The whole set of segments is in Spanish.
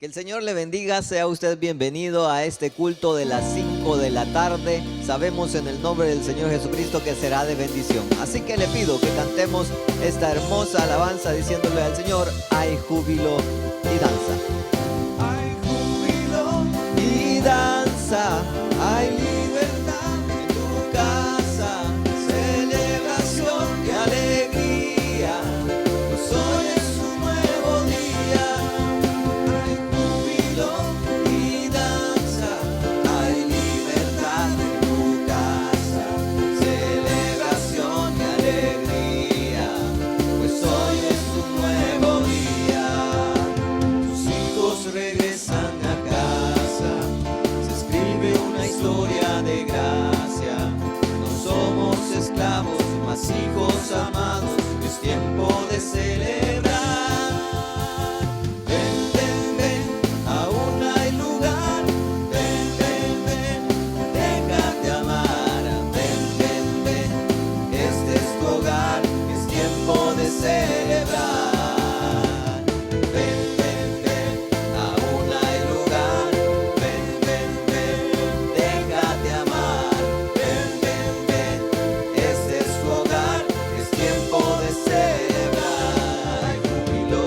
Que el Señor le bendiga, sea usted bienvenido a este culto de las 5 de la tarde. Sabemos en el nombre del Señor Jesucristo que será de bendición. Así que le pido que cantemos esta hermosa alabanza diciéndole al Señor: hay júbilo y danza. Hay júbilo y danza, hay libertad en tu casa, celebración y alegría, pues hoy es un nuevo día. Hay júbilo y danza, hay libertad en tu casa, celebración y alegría, pues hoy es un nuevo día. Tus hijos regresan a casa, se escribe una historia de gracia. No somos esclavos, mas hijos amados, es tiempo de celebrar. Ven, ven, ven, aún hay lugar. Ven, ven, ven, déjate amar. Ven, ven, ven, este es tu hogar, es tiempo de celebrar. Ven, ven, ven, aún hay lugar. Ven, ven, ven, déjate amar. Ven, ven, ven, este es tu hogar, es tiempo de celebrar. Júbilo.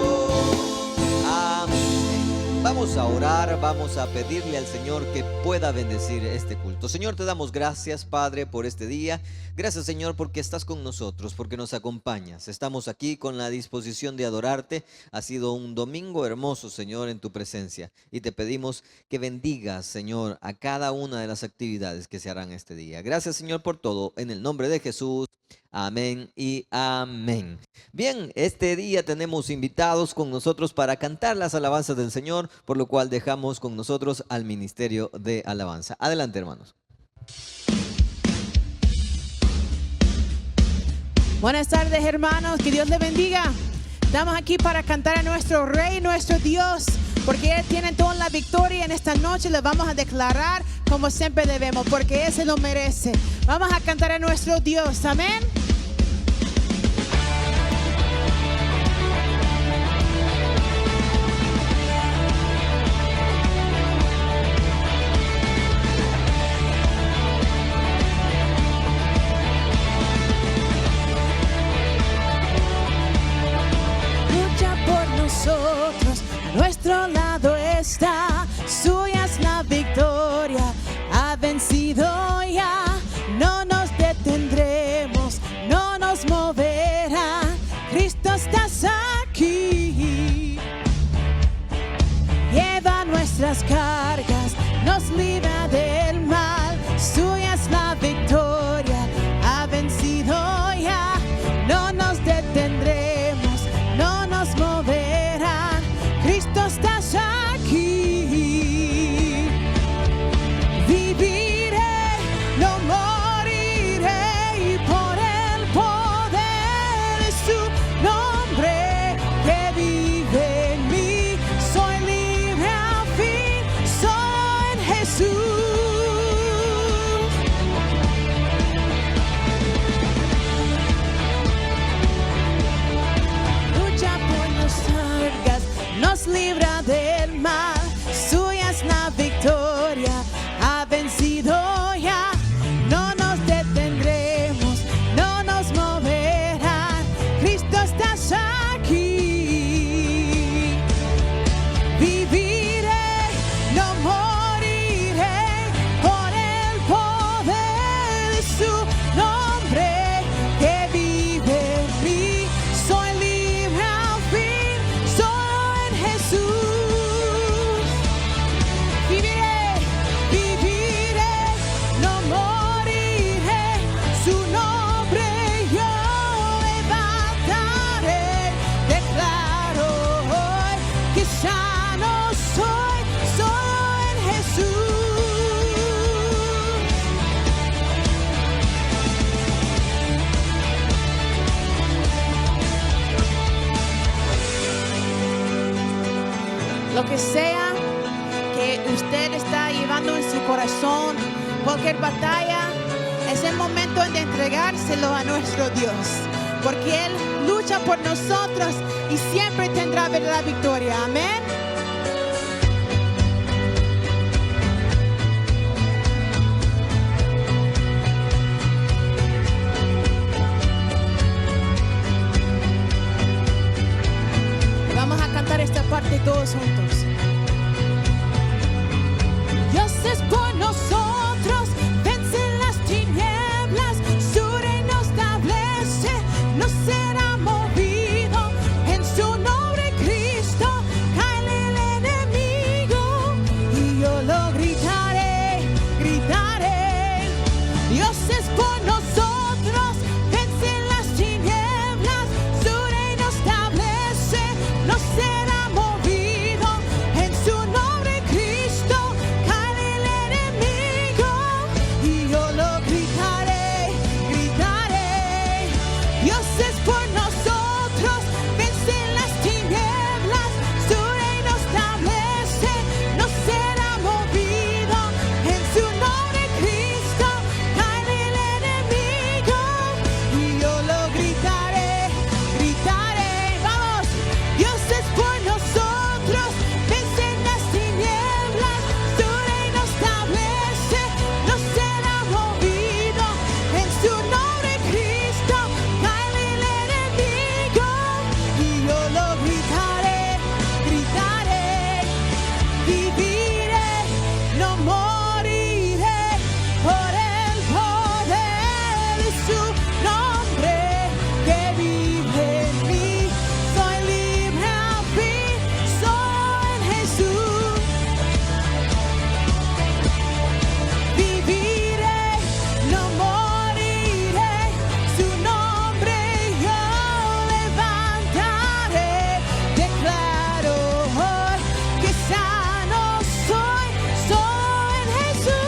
Amén. Vamos a orar, vamos a pedirle al Señor que pueda bendecir este culto. Señor, te damos gracias, Padre, por este día. Gracias, Señor, porque estás con nosotros, porque nos acompañas. Estamos aquí con la disposición de adorarte. Ha sido un domingo hermoso, Señor, en tu presencia. Y te pedimos que bendigas, Señor, a cada una de las actividades que se harán este día. Gracias, Señor, por todo. En el nombre de Jesús. Amén y amén. Bien, este día tenemos invitados con nosotros para cantar las alabanzas del Señor, por lo cual dejamos con nosotros al Ministerio de Alabanza. Adelante, hermanos. Buenas tardes, hermanos, que Dios les bendiga. Estamos aquí para cantar a nuestro Rey, nuestro Dios, porque Él tiene toda la victoria. En esta noche le vamos a declarar como siempre debemos, porque Él se lo merece. Vamos a cantar a nuestro Dios, amén. Nosotros, a nuestro lado está, suya es la victoria, ha vencido ya, no nos detendremos, no nos moverá, Cristo estás aquí, lleva nuestras cargas, nos libra del mal, suya es la victoria, ha vencido ya, no nos detendremos, no nos moverá. Cristo estás aquí, viviré, no moriré, por el poder de su nombre que vive en mí, soy libre al fin, soy en Jesús. Lucha por nos salgas, nos libra del mal, suya es la victoria, ha vencido ya, no nos detendremos, no nos moverá, Cristo estás aquí, viviré, no moriré, por el poder de su nombre que vive en mí, soy libre al fin, soy en Jesús. Viviré, viviré, no moriré, su nombre yo levantaré, declaro hoy que sano soy, soy en Jesús. Lo que sea que usted está llevando en su corazón, cualquier batalla, es el momento de entregárselo a nuestro Dios, porque Él lucha por nosotros y siempre tendrá la victoria. Amén. todos juntos. Dios es por nosotros, vence las tinieblas, su reino establece, no será movido. En su nombre Cristo cae el enemigo y yo lo gritaré, gritaré. Dios es por nosotros, vence las tinieblas, su reino establece, no será movido. En su nombre Cristo cae el enemigo y yo lo gritaré, gritaré. Dios es por nosotros, vence las tinieblas, su reino establece, no será movido. En su nombre Cristo cae el enemigo y yo lo gritaré, gritaré. Vamos, Dios es por nosotros, vence las tinieblas, su reino establece, no será movido. En su nombre Cristo cae el enemigo y yo lo gritaré, gritaré. Viviré, no moriré por el poder de su nombre que vive en mí. Soy libre al fin, soy en Jesús. Viviré, no moriré, su nombre yo levantaré. Declaro hoy que sano soy en Jesús.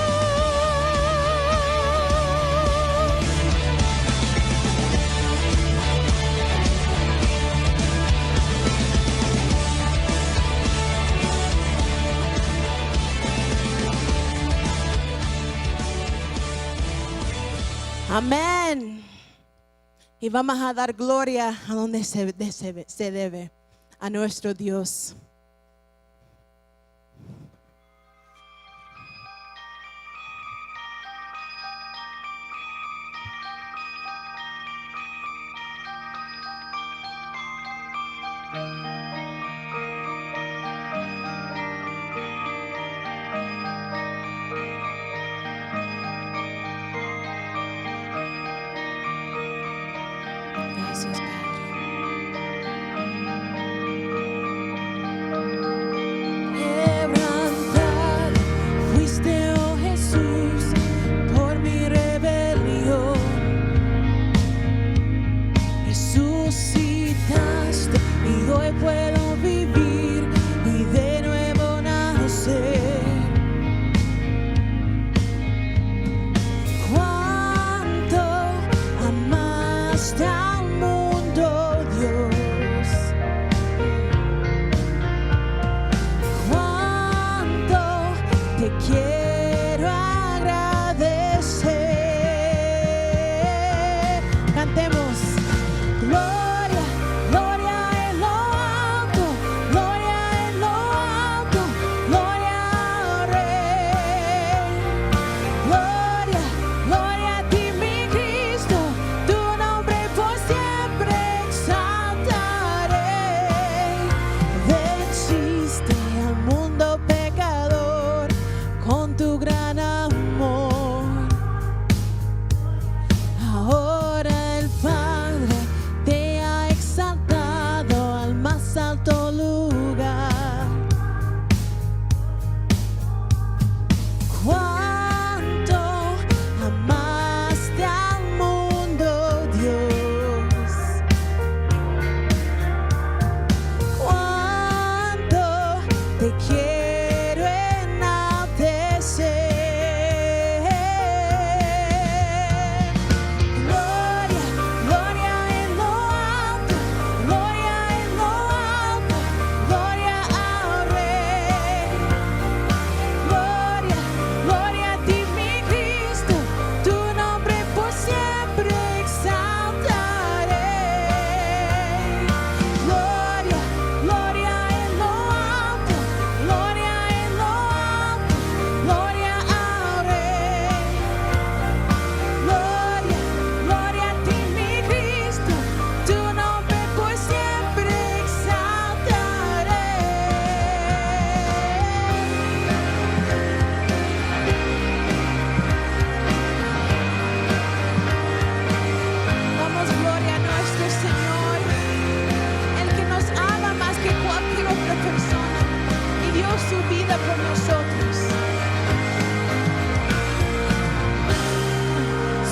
Amén. Y vamos a dar gloria a donde se debe, a nuestro Dios. Gracias, Padre. Quebrantado fuiste, oh Jesús, por mi rebelión. Resucitaste y hoy puedo vivir y de nuevo nacer. Cuánto amaste al mundo, Dios. Cuánto te quiero agradecer. Cantemos. Gloria, gloria en lo alto, gloria en lo alto, gloria al Rey. Gloria, gloria a ti, mi Cristo, tu nombre por siempre exaltaré. Venciste al mundo pecador con tu gran amor. Ahora el Padre te ha exaltado al más alto lugar. Cuánto amaste al mundo, Dios. Cuánto te quiero enaltecer. Gloria, gloria en lo alto, gloria en lo alto, gloria al Rey. Gloria, gloria a ti, mi Cristo, tu nombre por siempre exaltaré. Gloria, gloria en lo alto, gloria su vida por nosotros.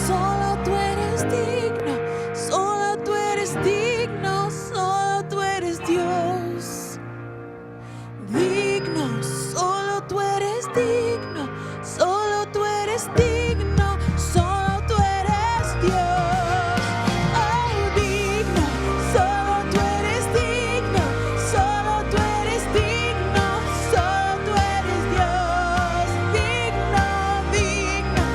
Solo tú eres digno, solo tú eres digno, solo tú eres Dios. Digno, solo tú eres digno, solo tú eres digno, solo tú eres Dios. Oh, digno, solo tú eres digno, solo tú eres digno, solo tú eres Dios. Digno, digno,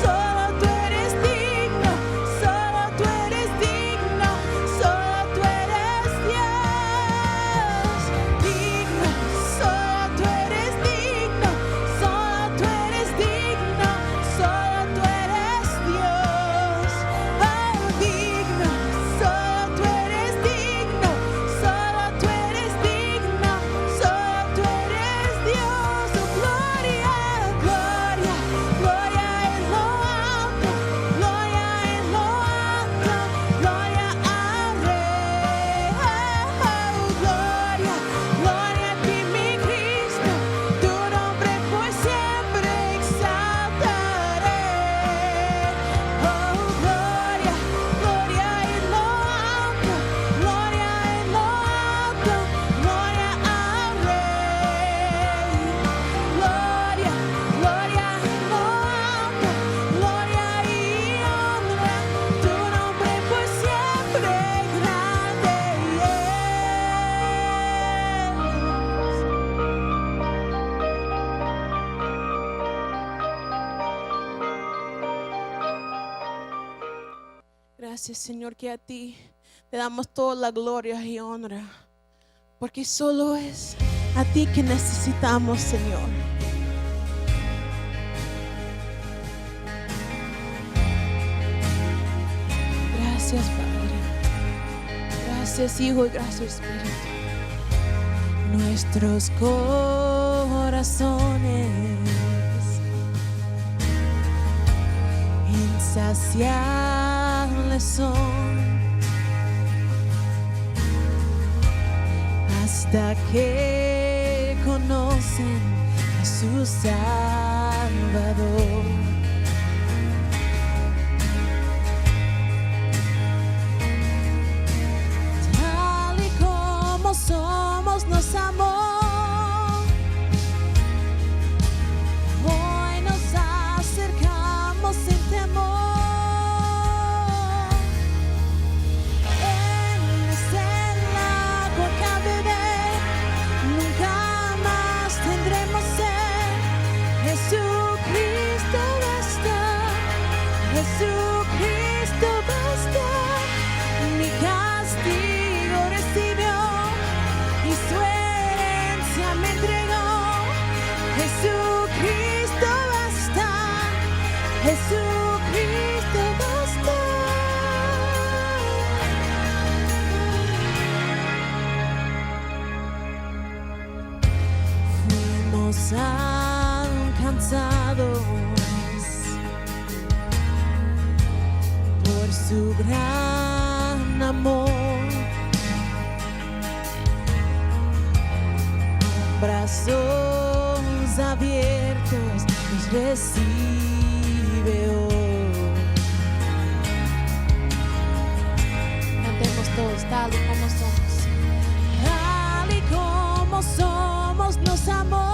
solo tú eres digno, solo tú eres digno, solo tú eres Dios. Digno, solo tú eres digno, solo tú eres digno, solo tú eres Dios. Oh, digno, solo tú eres digno, solo tú eres digno, solo tú eres Dios. Oh, gloria, gloria, gloria en lo alto, gloria en lo alto, gloria al Rey. Oh, gloria, gloria a ti, mi Cristo, tu nombre por siempre exaltaré. Oh, gloria, gloria en lo alto, gloria en lo alto, gloria al Rey. Gloria, gloria en lo alto, gloria y honra, tu nombre por siempre grande es. Gracias, Señor, que a ti te damos toda la gloria y honra, porque solo es a ti que necesitamos, Señor. Gracias, Padre. Gracias, Hijo, y gracias, Espíritu. Nuestros corazones insaciables son hasta que conocen a su Salvador. Tal y como somos nos amó. Hoy nos acercamos sin temor. Él es el agua que al beber nunca más tendremos sed. Jesucristo basta, Jesucristo basta. Mi castigo recibió y su herencia me entregó. Jesucristo basta, Jesucristo basta. Fuimos alcanzados por su gran amor. Con brazos abiertos nos recibe hoy. Cantemos todos tal y como somos. Tal y como somos nos amó.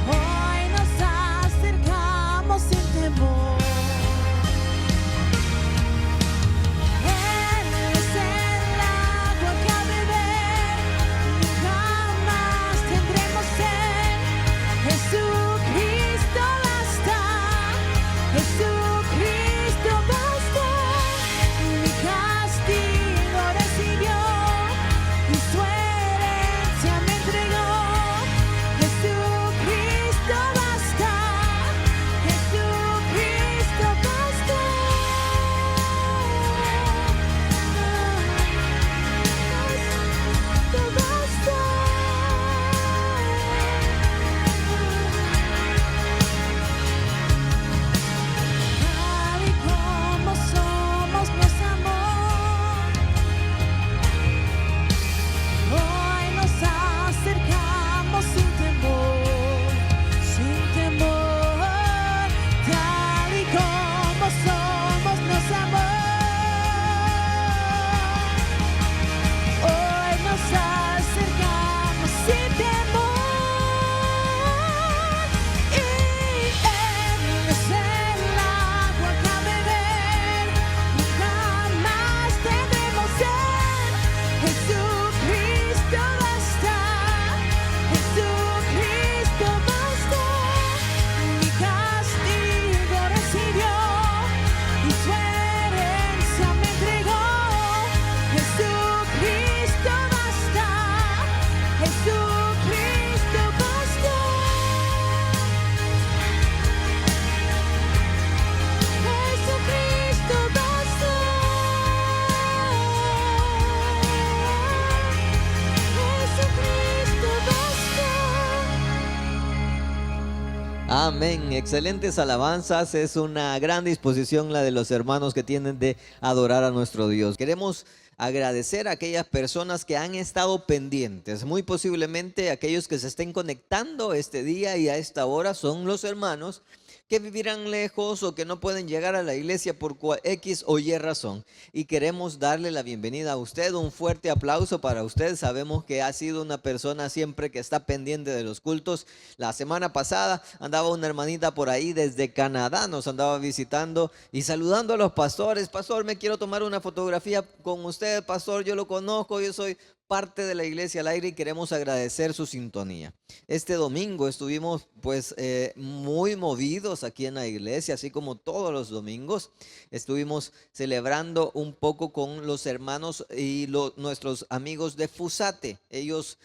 Hoy nos acercamos sin temor. Él es el agua que al beber nunca más tendremos sed. Jesucristo basta, Jesucristo basta. Mi castigo recibió y Amén. Excelentes alabanzas. Es una gran disposición la de los hermanos que tienen de adorar a nuestro Dios. Queremos agradecer a aquellas personas que han estado pendientes. Muy posiblemente aquellos que se estén conectando este día y a esta hora son los hermanos que vivirán lejos o que no pueden llegar a la iglesia por X o Y razón. Y queremos darle la bienvenida a usted, un fuerte aplauso para usted. Sabemos que ha sido una persona siempre que está pendiente de los cultos. La semana pasada andaba una hermanita por ahí desde Canadá, nos andaba visitando y saludando a los pastores. Pastor, me quiero tomar una fotografía con usted, pastor, yo lo conozco, yo soy parte de la Iglesia al Aire y queremos agradecer su sintonía. Este domingo estuvimos muy movidos aquí en la iglesia, así como todos los domingos. Estuvimos celebrando un poco con los hermanos y nuestros amigos de Fusate. Ellos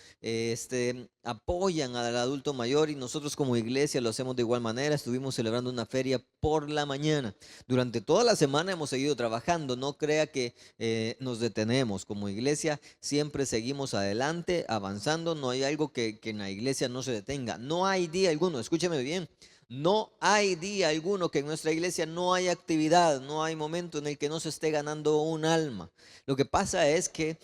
apoyan al adulto mayor y nosotros como iglesia lo hacemos de igual manera. Estuvimos celebrando una feria por la mañana. Durante toda la semana hemos seguido trabajando. No crea que nos detenemos. Como iglesia siempre seguimos adelante, avanzando. No hay algo que en la iglesia no se detenga. No hay día alguno, escúcheme bien, no hay día alguno que en nuestra iglesia no haya actividad, no hay momento en el que no se esté ganando un alma. Lo que pasa es que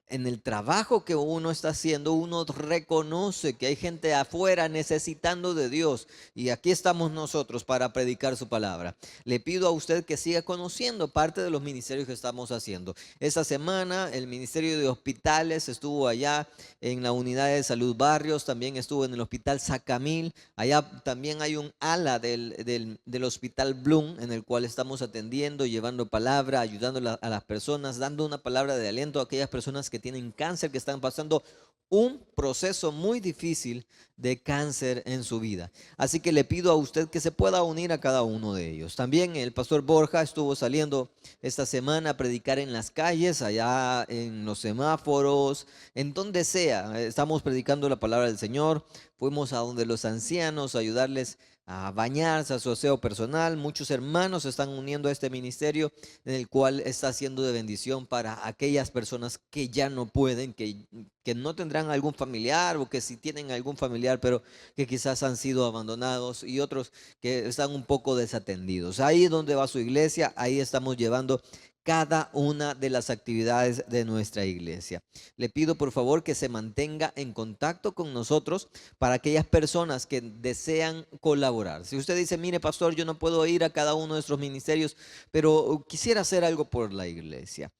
en el trabajo que uno está haciendo, uno reconoce que hay gente afuera necesitando de Dios. Y aquí estamos nosotros para predicar su palabra. Le pido a usted que siga conociendo parte de los ministerios que estamos haciendo. Esta semana el Ministerio de Hospitales estuvo allá en la Unidad de Salud Barrios. También estuvo en el Hospital Sacamil. Allá también hay un ala del Hospital Bloom, en el cual estamos atendiendo, llevando palabra, ayudando a las personas, dando una palabra de aliento a aquellas personas que tienen cáncer, que están pasando un proceso muy difícil de cáncer en su vida. Así que le pido a usted que se pueda unir a cada uno de ellos. También el pastor Borja estuvo saliendo esta semana a predicar en las calles, allá en los semáforos, en donde sea. Estamos predicando la palabra del Señor. Fuimos a donde los ancianos a ayudarles a bañarse, a su aseo personal. Muchos hermanos se están uniendo a este ministerio en el cual está siendo de bendición para aquellas personas que ya no pueden, que no tendrán algún familiar o que sí tienen algún familiar, pero que quizás han sido abandonados y otros que están un poco desatendidos. Ahí donde va su iglesia, ahí estamos llevando cada una de las actividades de nuestra iglesia. Le pido por favor que se mantenga en contacto con nosotros para aquellas personas que desean colaborar. Si usted dice, mire pastor, yo no puedo ir a cada uno de nuestros ministerios, pero quisiera hacer algo por la iglesia.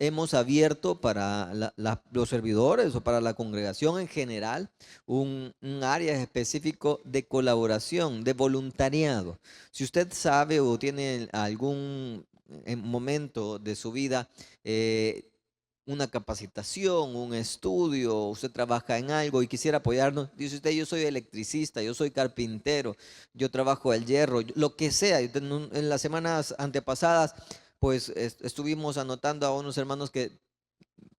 Hemos abierto para los servidores o para la congregación en general un área específico de colaboración, de voluntariado. Si usted sabe o tiene algún en momento de su vida una capacitación, un estudio, usted trabaja en algo y quisiera apoyarnos, dice usted, yo soy electricista, yo soy carpintero, yo trabajo el hierro, lo que sea. En las semanas antepasadas pues estuvimos anotando a unos hermanos que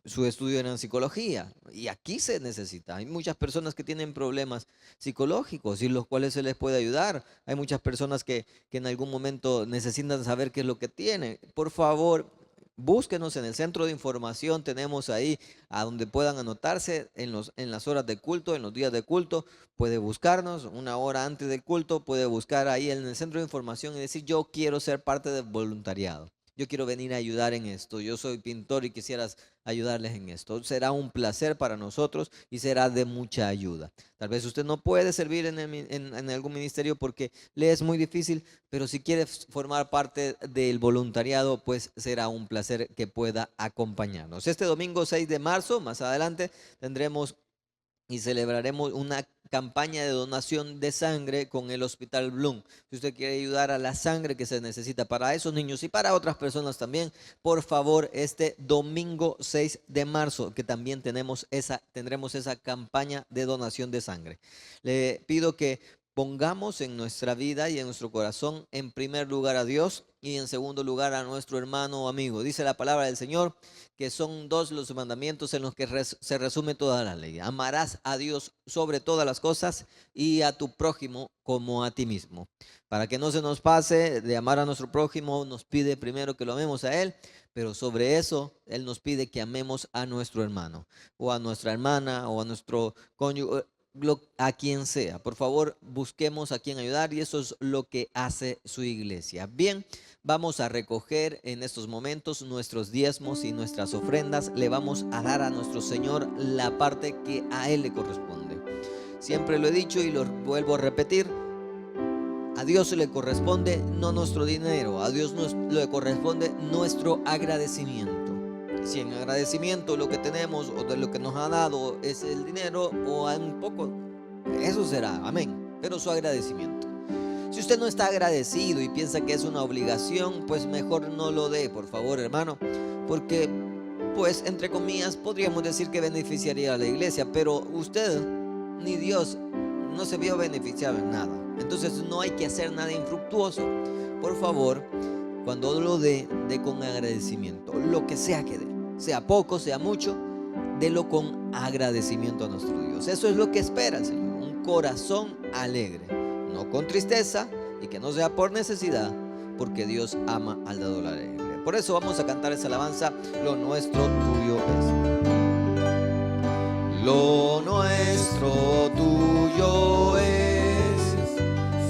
su estudio era en psicología y aquí se necesita. Hay muchas personas que tienen problemas psicológicos y los cuales se les puede ayudar. Hay muchas personas que en algún momento necesitan saber qué es lo que tienen. Por favor, búsquenos en el centro de información. Tenemos ahí a donde puedan anotarse en las horas de culto, en los días de culto. Puede buscarnos una hora antes del culto, puede buscar ahí en el centro de información y decir, yo quiero ser parte del voluntariado. Yo quiero venir a ayudar en esto. Yo soy pintor y quisieras ayudarles en esto. Será un placer para nosotros y será de mucha ayuda. Tal vez usted no puede servir en algún ministerio porque le es muy difícil, pero si quiere formar parte del voluntariado, pues será un placer que pueda acompañarnos. Este domingo 6 de marzo, más adelante, tendremos y celebraremos una campaña de donación de sangre con el Hospital Bloom. Si usted quiere ayudar a la sangre que se necesita para esos niños y para otras personas también, por favor, este domingo 6 de marzo, que también tendremos esa campaña de donación de sangre. Le pido que pongamos en nuestra vida y en nuestro corazón en primer lugar a Dios y en segundo lugar a nuestro hermano o amigo. Dice la palabra del Señor que son dos los mandamientos en los que se resume toda la ley. Amarás a Dios sobre todas las cosas y a tu prójimo como a ti mismo. Para que no se nos pase de amar a nuestro prójimo, nos pide primero que lo amemos a Él, pero sobre eso Él nos pide que amemos a nuestro hermano o a nuestra hermana o a nuestro cónyuge. a quien sea. Por favor, busquemos a quien ayudar y eso es lo que hace su iglesia. Bien, vamos a recoger en estos momentos nuestros diezmos y nuestras ofrendas. Le vamos a dar a nuestro Señor la parte que a Él le corresponde. Siempre lo he dicho y lo vuelvo a repetir. A Dios le corresponde no nuestro dinero, a Dios le corresponde nuestro agradecimiento. Si en agradecimiento lo que tenemos o de lo que nos ha dado es el dinero o un poco, eso será, amén, pero su agradecimiento. Si usted no está agradecido y piensa que es una obligación, pues mejor no lo dé, por favor, hermano, porque, pues, entre comillas, podríamos decir que beneficiaría a la iglesia, pero usted ni Dios no se vio beneficiado en nada. Entonces no hay que hacer nada infructuoso. Por favor, cuando lo dé con agradecimiento, lo que sea que dé. Sea poco, sea mucho, délo con agradecimiento a nuestro Dios. Eso es lo que espera el Señor, un corazón alegre, no con tristeza y que no sea por necesidad, porque Dios ama al dador alegre. Por eso vamos a cantar esa alabanza, lo nuestro tuyo es. Lo nuestro tuyo es,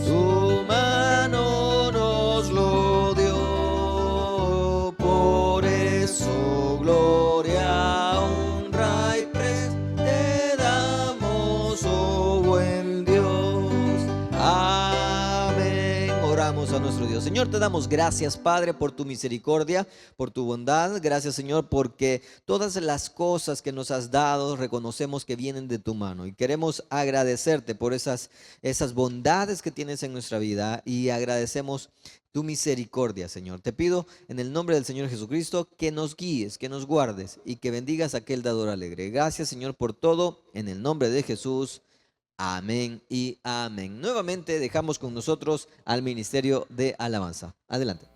su mano nos lo dio, por eso gloria, honra y te damos, oh buen Dios. Amén. Oramos a nuestro Dios. Señor, te damos gracias, Padre, por tu misericordia, por tu bondad. Gracias, Señor, porque todas las cosas que nos has dado reconocemos que vienen de tu mano y queremos agradecerte por esas bondades que tienes en nuestra vida y agradecemos tu misericordia, Señor. Te pido en el nombre del Señor Jesucristo que nos guíes, que nos guardes y que bendigas a aquel dador alegre. Gracias, Señor, por todo. En el nombre de Jesús. Amén y amén. Nuevamente dejamos con nosotros al Ministerio de Alabanza. Adelante.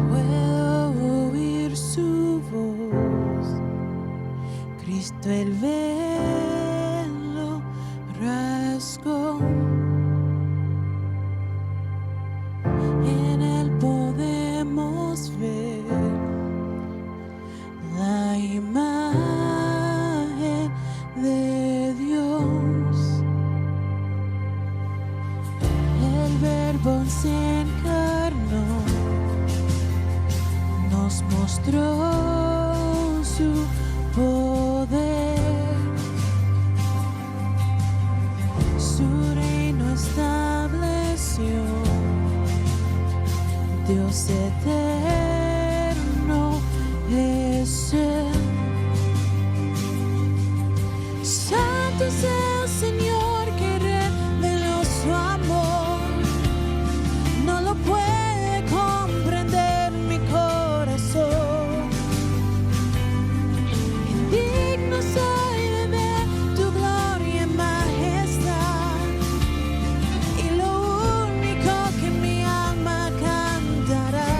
Puedo oír su voz, Cristo el velo rasgó. En él podemos ver la imagen de Dios. El Verbo se encarnó, nos mostró su poder, su reino estableció. Dios eterno es Él. Santo es el Señor que reveló su amor. No lo puede comprender mi corazón. Indigno soy de ver tu gloria y majestad. Y lo único que mi alma cantará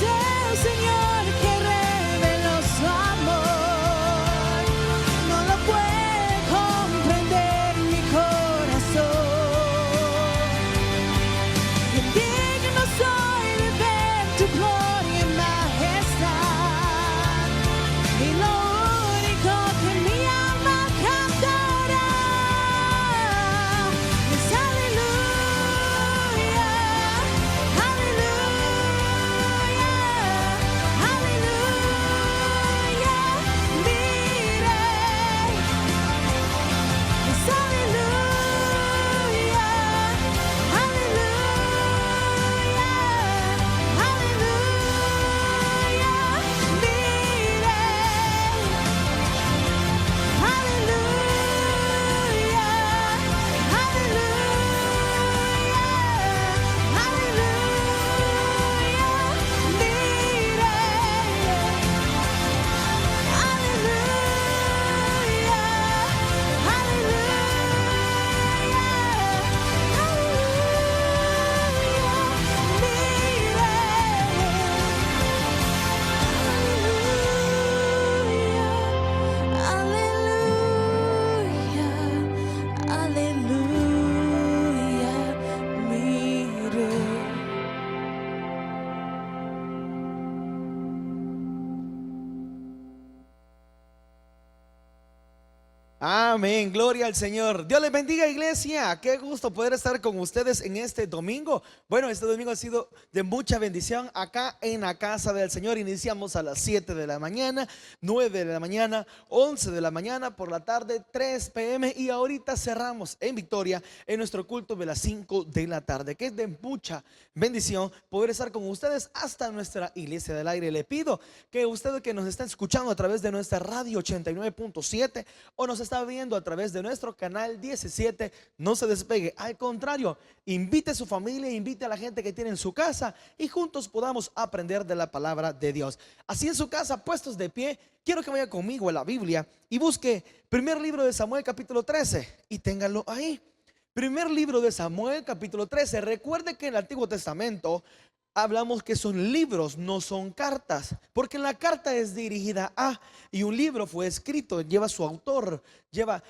el Señor que reveló su amor. No lo puede comprender mi corazón. Indigno soy de ver tu gloria y majestad. Y lo único que mi alma cantará es aleluya, aleluya, aleluya. Mire, es aleluya, aleluya, aleluya. Mire, aleluya, aleluya, mire. Amén, gloria al Señor. Dios les bendiga, iglesia. Qué gusto poder estar con ustedes en este domingo. Bueno, este domingo ha sido de mucha bendición acá en la casa del Señor. Iniciamos a las 7 de la mañana, 9 de la mañana, 11 de la mañana, por la tarde 3 p.m. y ahorita cerramos en Victoria en nuestro culto de las 5 de la tarde, que es de mucha bendición poder estar con ustedes hasta nuestra iglesia del aire. Le pido que usted que nos está escuchando a través de nuestra radio 89.7 o nos está viendo a través de nuestro canal 17, no se despegue. Al contrario, invite a su familia, invite a la gente que tiene en su casa y juntos podamos aprender de la palabra de Dios. Así en su casa, puestos de pie, quiero que vaya conmigo a la Biblia y busque primer libro de Samuel capítulo 13 y ténganlo ahí. Primer libro de Samuel capítulo 13. Recuerde que en el Antiguo Testamento hablamos que son libros, no son cartas, porque la carta es dirigida a, y un libro fue escrito, lleva su autor, lleva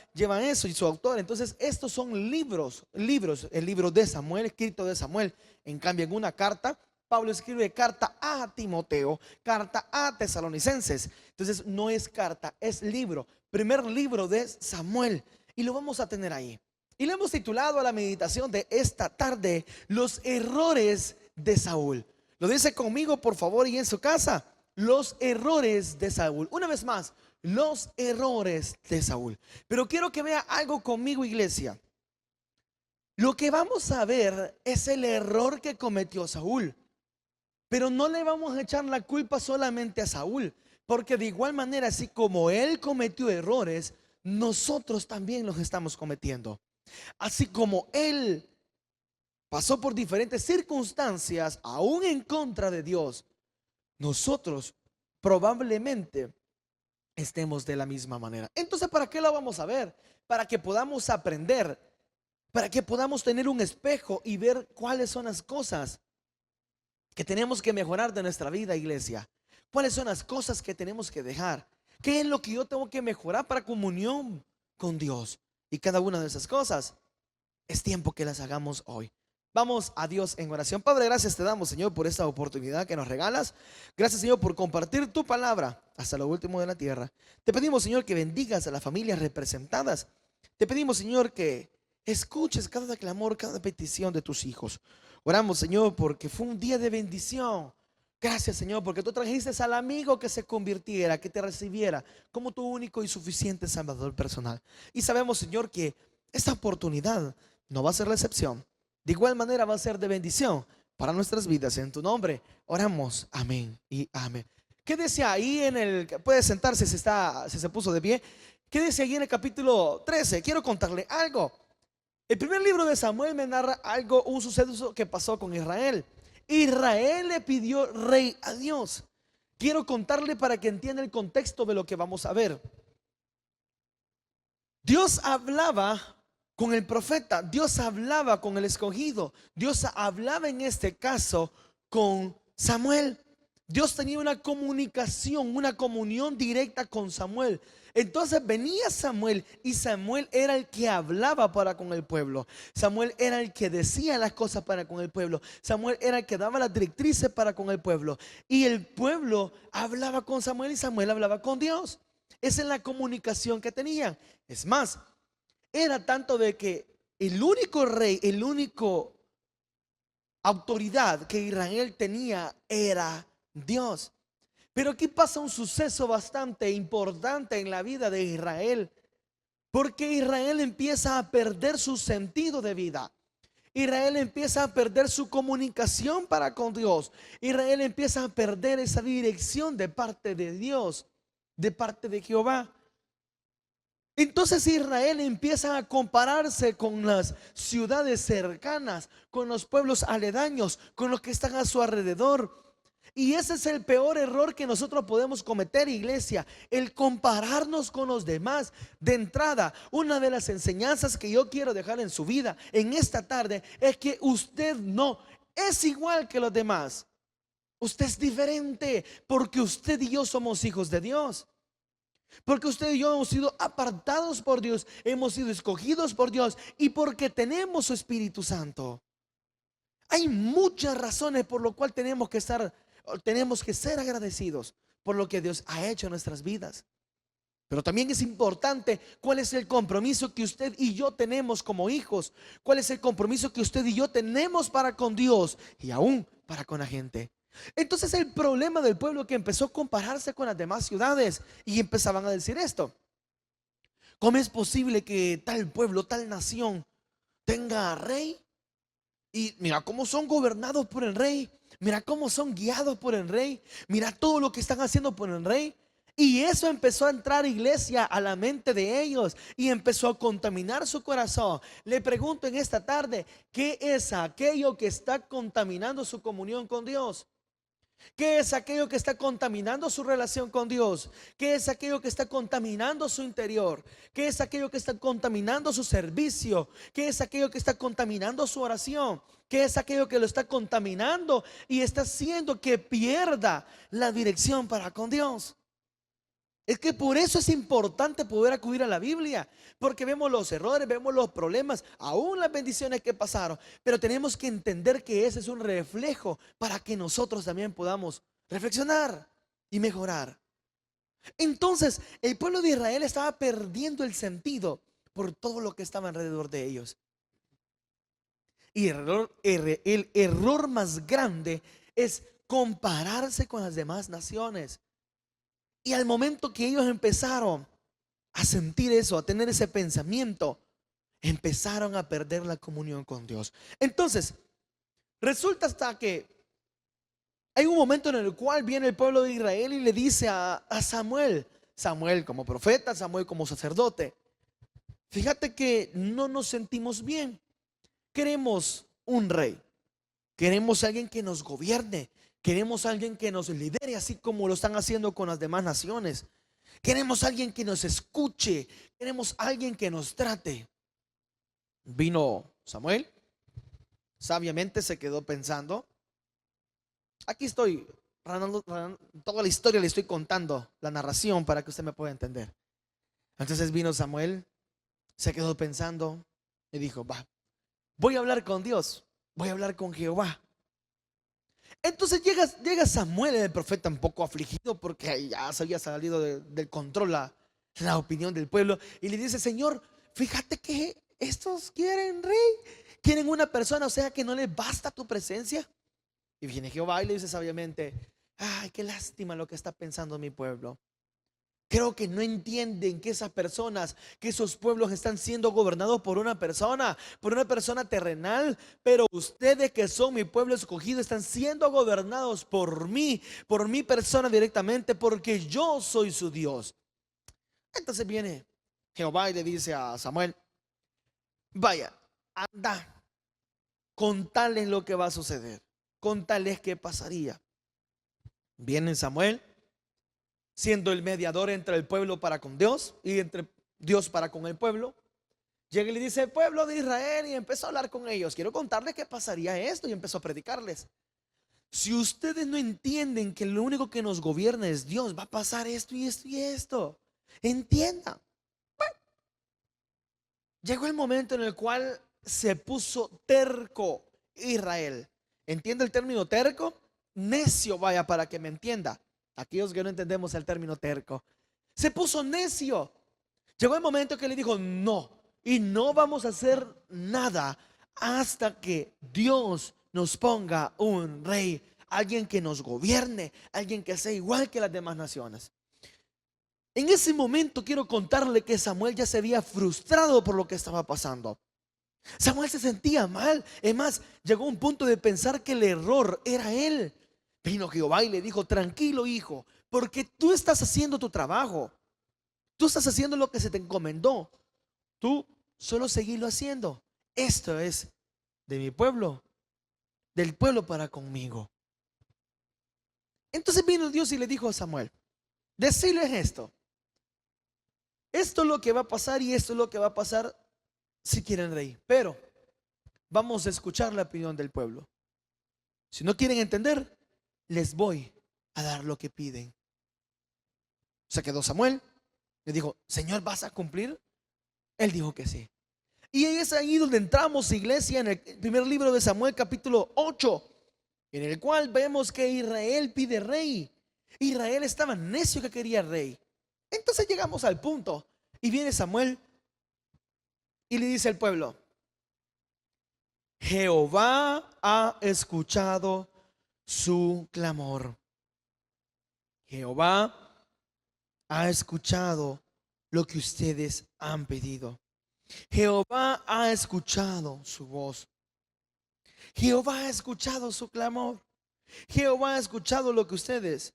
eso y su autor. Entonces estos son libros, el libro de Samuel, escrito de Samuel. En cambio, en una carta, Pablo escribe carta a Timoteo, carta a Tesalonicenses. Entonces no es carta, es libro, primer libro de Samuel, y lo vamos a tener ahí. Y le hemos titulado a la meditación de esta tarde, los errores de Saúl. Lo dice conmigo, por favor, y en su casa, los errores de Saúl. Una vez más, los errores de Saúl. Pero quiero que vea algo conmigo, iglesia. Lo que vamos a ver es el error que cometió Saúl. Pero no le vamos a echar la culpa solamente a Saúl, porque de igual manera, así como él cometió errores, nosotros también los estamos cometiendo. Así como él pasó por diferentes circunstancias, aún en contra de Dios, nosotros probablemente estemos de la misma manera. Entonces, ¿para qué lo vamos a ver? Para que podamos aprender, para que podamos tener un espejo y ver cuáles son las cosas que tenemos que mejorar de nuestra vida, iglesia. ¿Cuáles son las cosas que tenemos que dejar? ¿Qué es lo que yo tengo que mejorar para comunión con Dios? Y cada una de esas cosas es tiempo que las hagamos hoy. Vamos a Dios en oración. Padre, gracias te damos, Señor, por esta oportunidad que nos regalas. Gracias, Señor, por compartir tu palabra hasta lo último de la tierra. Te pedimos, Señor, que bendigas a las familias representadas. Te pedimos, Señor, que escuches cada clamor, cada petición de tus hijos. Oramos, Señor, porque fue un día de bendición. Gracias, Señor, porque tú trajiste al amigo que se convirtiera, que te recibiera como tu único y suficiente Salvador personal. Y sabemos, Señor, que esta oportunidad no va a ser la excepción. De igual manera va a ser de bendición para nuestras vidas. En tu nombre oramos, amén y amén. ¿Qué decía ahí en el, puede sentarse si se puso de pie? ¿Qué decía ahí en el capítulo 13? Quiero contarle algo. El primer libro de Samuel me narra algo, un suceso que pasó con Israel. Israel le pidió rey a Dios. Quiero contarle para que entienda el contexto de lo que vamos a ver. Dios hablaba con el profeta, Dios hablaba con el escogido, Dios hablaba en este caso con Samuel. Dios tenía una comunicación, una comunión directa con Samuel. Entonces venía Samuel y Samuel era el que hablaba para con el pueblo. Samuel era el que decía las cosas para con el pueblo. Samuel era el que daba las directrices para con el pueblo. Y el pueblo hablaba con Samuel y Samuel hablaba con Dios. Esa es la comunicación que tenían. Es más, era tanto de que el único rey, el único autoridad que Israel tenía era Dios. Pero aquí pasa un suceso bastante importante en la vida de Israel, porque Israel empieza a perder su sentido de vida. Israel empieza a perder su comunicación para con Dios. Israel empieza a perder esa dirección de parte de Dios, de parte de Jehová. Entonces Israel empieza a compararse con las ciudades cercanas, con los pueblos aledaños, con los que están a su alrededor. Y ese es el peor error que nosotros podemos cometer, iglesia, el compararnos con los demás. De entrada, una de las enseñanzas que yo quiero dejar en su vida en esta tarde es que usted no es igual que los demás. Usted es diferente porque usted y yo somos hijos de Dios. Porque usted y yo hemos sido apartados por Dios, hemos sido escogidos por Dios y porque tenemos su Espíritu Santo. Hay muchas razones por lo cual tenemos que ser agradecidos por lo que Dios ha hecho en nuestras vidas. Pero también es importante cuál es el compromiso que usted y yo tenemos como hijos, cuál es el compromiso que usted y yo tenemos para con Dios y aún para con la gente. Entonces el problema del pueblo que empezó a compararse con las demás ciudades y empezaban a decir esto: ¿cómo es posible que tal pueblo, tal nación tenga rey? Y mira cómo son gobernados por el rey, mira cómo son guiados por el rey, mira todo lo que están haciendo por el rey. Y eso empezó a entrar, iglesia, a la mente de ellos y empezó a contaminar su corazón. Le pregunto en esta tarde, ¿qué es aquello que está contaminando su comunión con Dios? ¿Qué es aquello que está contaminando su relación con Dios? ¿Qué es aquello que está contaminando su interior? ¿Qué es aquello que está contaminando su servicio? ¿Qué es aquello que está contaminando su oración? ¿Qué es aquello que lo está contaminando y está haciendo que pierda la dirección para con Dios? Es que por eso es importante poder acudir a la Biblia, porque vemos los errores, vemos los problemas, aún las bendiciones que pasaron, pero tenemos que entender que ese es un reflejo para que nosotros también podamos reflexionar y mejorar. Entonces el pueblo de Israel estaba perdiendo el sentido por todo lo que estaba alrededor de ellos. Y el error más grande es compararse con las demás naciones. Y al momento que ellos empezaron a sentir eso, a tener ese pensamiento, empezaron a perder la comunión con Dios. Entonces, resulta hasta que hay un momento en el cual viene el pueblo de Israel y le dice a Samuel, Samuel como profeta, Samuel como sacerdote: fíjate que no nos sentimos bien. Queremos un rey, queremos alguien que nos gobierne, queremos alguien que nos lidere, así como lo están haciendo con las demás naciones. Queremos alguien que nos escuche, queremos alguien que nos trate. Vino Samuel, sabiamente se quedó pensando. Aquí estoy, toda la historia le estoy contando, la narración, para que usted me pueda entender. Entonces vino Samuel, se quedó pensando y dijo: voy a hablar con Dios, voy a hablar con Jehová. Entonces llega Samuel, el profeta, un poco afligido porque ya se había salido del control la opinión del pueblo, y le dice: Señor, fíjate que estos quieren rey, quieren una persona, o sea que no les basta tu presencia. Y viene Jehová y le dice sabiamente: ay, qué lástima lo que está pensando mi pueblo. Creo que no entienden que esas personas, que esos pueblos están siendo gobernados por una persona terrenal, pero ustedes que son mi pueblo escogido están siendo gobernados por mí, por mi persona directamente, porque yo soy su Dios. Entonces viene Jehová y le dice a Samuel: vaya, anda, contales lo que va a suceder, contales qué pasaría. Viene Samuel, siendo el mediador entre el pueblo para con Dios y entre Dios para con el pueblo. Llega y le dice: el pueblo de Israel, y empezó a hablar con ellos. Quiero contarles qué pasaría esto, y empezó a predicarles. si ustedes no entienden que lo único que nos gobierna es Dios, va a pasar esto y esto y esto. Entiendan. Llegó el momento en el cual se puso terco Israel. ¿Entiende el término terco? Necio, vaya, para que me entienda. Aquellos que no entendemos el término terco. Se puso necio. Llegó el momento que le dijo no. Y no vamos a hacer nada hasta que Dios nos ponga un rey. Alguien que nos gobierne. Alguien que sea igual que las demás naciones. En ese momento quiero contarle que Samuel ya se había frustrado por lo que estaba pasando. Samuel se sentía mal. Es más, llegó a un punto de pensar que el error era él. Vino Jehová y le dijo: tranquilo, hijo, porque tú estás haciendo tu trabajo. Tú estás haciendo lo que se te encomendó. Tú solo seguirlo haciendo. Esto es de mi pueblo, del pueblo para conmigo. Entonces vino Dios y le dijo a Samuel: decirles esto. Esto es lo que va a pasar y esto es lo que va a pasar si quieren rey. Pero vamos a escuchar la opinión del pueblo. Si no quieren entender, les voy a dar lo que piden. Se quedó Samuel. Le dijo: Señor, ¿vas a cumplir? Él dijo que sí. Y es ahí donde entramos, iglesia, en el primer libro de Samuel, capítulo 8, en el cual vemos que Israel pide rey. Israel estaba necio que quería rey. Entonces llegamos al punto y viene Samuel y le dice al pueblo: Jehová ha escuchado su clamor. Jehová ha escuchado lo que ustedes han pedido. Jehová ha escuchado su voz. Jehová ha escuchado su clamor. Jehová ha escuchado lo que ustedes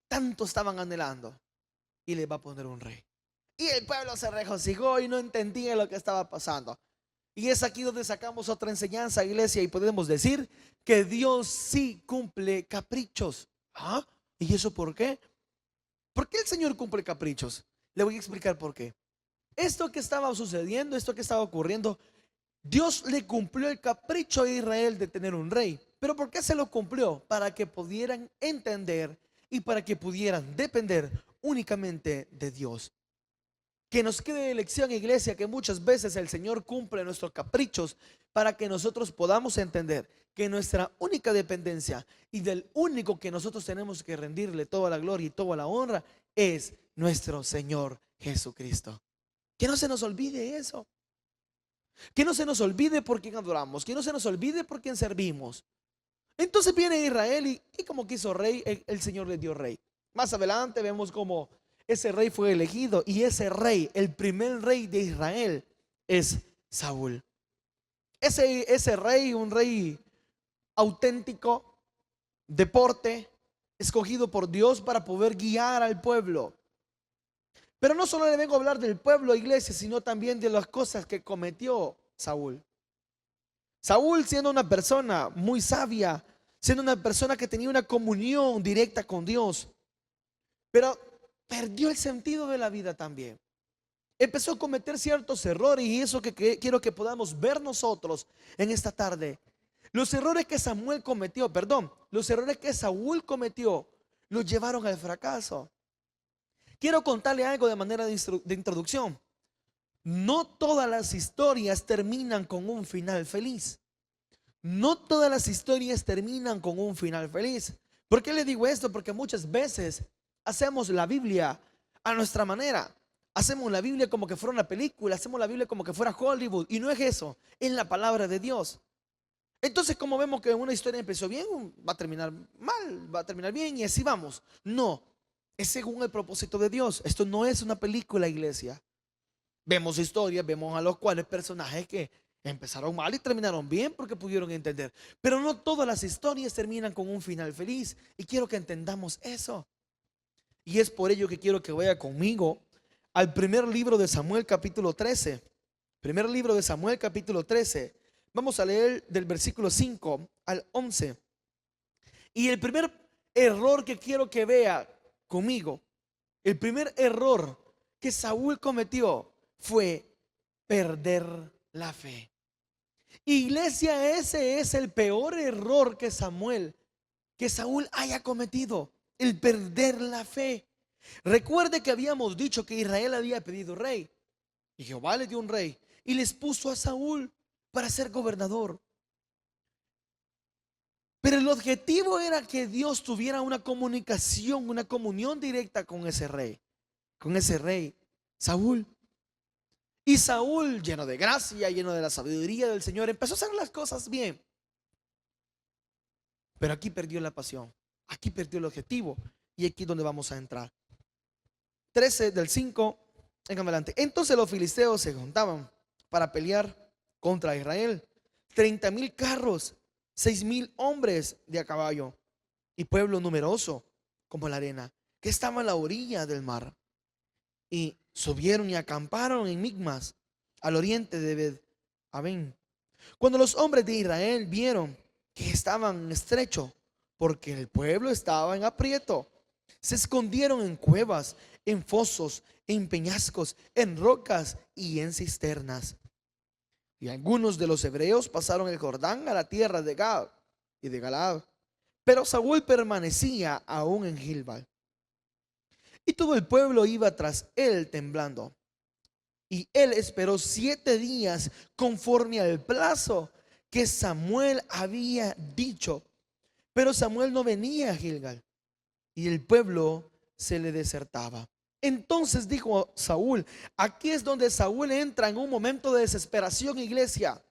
tanto estaban anhelando y les va a poner un rey. Y el pueblo se regocijó y no entendía lo que estaba pasando. Y es aquí donde sacamos otra enseñanza, iglesia, y podemos decir que Dios sí cumple caprichos. ¿Ah? ¿Y eso por qué? ¿Por qué el Señor cumple caprichos? Le voy a explicar por qué. Esto que estaba sucediendo, esto que estaba ocurriendo, Dios le cumplió el capricho a Israel de tener un rey. ¿Pero por qué se lo cumplió? Para que pudieran entender y para que pudieran depender únicamente de Dios. Que nos quede de lección, iglesia, que muchas veces el Señor cumple nuestros caprichos para que nosotros podamos entender que nuestra única dependencia y del único que nosotros tenemos que rendirle toda la gloria y toda la honra es nuestro Señor Jesucristo. Que no se nos olvide eso. Que no se nos olvide por quién adoramos. Que no se nos olvide por quién servimos. Entonces viene Israel y como quiso rey, el Señor le dio rey. Más adelante vemos cómo ese rey fue elegido. Y ese rey, el primer rey de Israel, es Saúl. Ese rey, un rey auténtico, de porte, escogido por Dios para poder guiar al pueblo. Pero no solo le vengo a hablar del pueblo, iglesia, sino también de las cosas que cometió Saúl. Saúl, siendo una persona muy sabia, siendo una persona que tenía una comunión directa con Dios, pero perdió el sentido de la vida también. Empezó a cometer ciertos errores, y eso que quiero que podamos ver nosotros en esta tarde. Los errores que los errores que Saúl cometió los llevaron al fracaso. Quiero contarle algo de manera de introducción. No todas las historias terminan con un final feliz. No todas las historias terminan con un final feliz. ¿Por qué le digo esto? Porque muchas veces hacemos la Biblia a nuestra manera. Hacemos la Biblia como que fuera una película. Hacemos la Biblia como que fuera Hollywood. Y no es eso. Es la palabra de Dios. Entonces, como vemos que una historia empezó bien, va a terminar mal, va a terminar bien, y así vamos. No, es según el propósito de Dios. Esto no es una película, iglesia. Vemos historias, vemos a los cuales personajes que empezaron mal y terminaron bien porque pudieron entender. Pero no todas las historias terminan con un final feliz. Y quiero que entendamos eso. Y es por ello que quiero que vaya conmigo al primer libro de Samuel, capítulo 13. Primer libro de Samuel, capítulo 13. Vamos a leer del versículo 5 al 11. Y el primer error que quiero que vea conmigo, el primer error que Saúl cometió fue perder la fe. Iglesia, ese es el peor error que Saúl haya cometido, el perder la fe. Recuerde que habíamos dicho que Israel había pedido rey y Jehová le dio un rey y les puso a Saúl para ser gobernador. Pero el objetivo era que Dios tuviera una comunicación, una comunión directa con ese rey, Saúl. Y Saúl, lleno de gracia, lleno de la sabiduría del Señor, empezó a hacer las cosas bien. Pero aquí perdió la pasión, aquí perdió el objetivo, y aquí es donde vamos a entrar. 13 del 5 en adelante. Entonces los filisteos se juntaban para pelear contra Israel. 30,000 carros, 6,000 hombres de a caballo y pueblo numeroso como la arena, que estaba a la orilla del mar. Y subieron y acamparon en Migmas, al oriente de Bet-Aven. Cuando los hombres de Israel vieron que estaban estrechos, porque el pueblo estaba en aprieto, se escondieron en cuevas, en fosos, en peñascos, en rocas y en cisternas. Y algunos de los hebreos pasaron el Jordán a la tierra de Gad y de Galaad, pero Saúl permanecía aún en Gilgal. Y todo el pueblo iba tras él temblando. Y él esperó 7 días conforme al plazo que Samuel había dicho. Pero Samuel no venía a Gilgal y el pueblo se le desertaba. Entonces dijo Saúl, aquí es donde Saúl entra en un momento de desesperación, iglesia.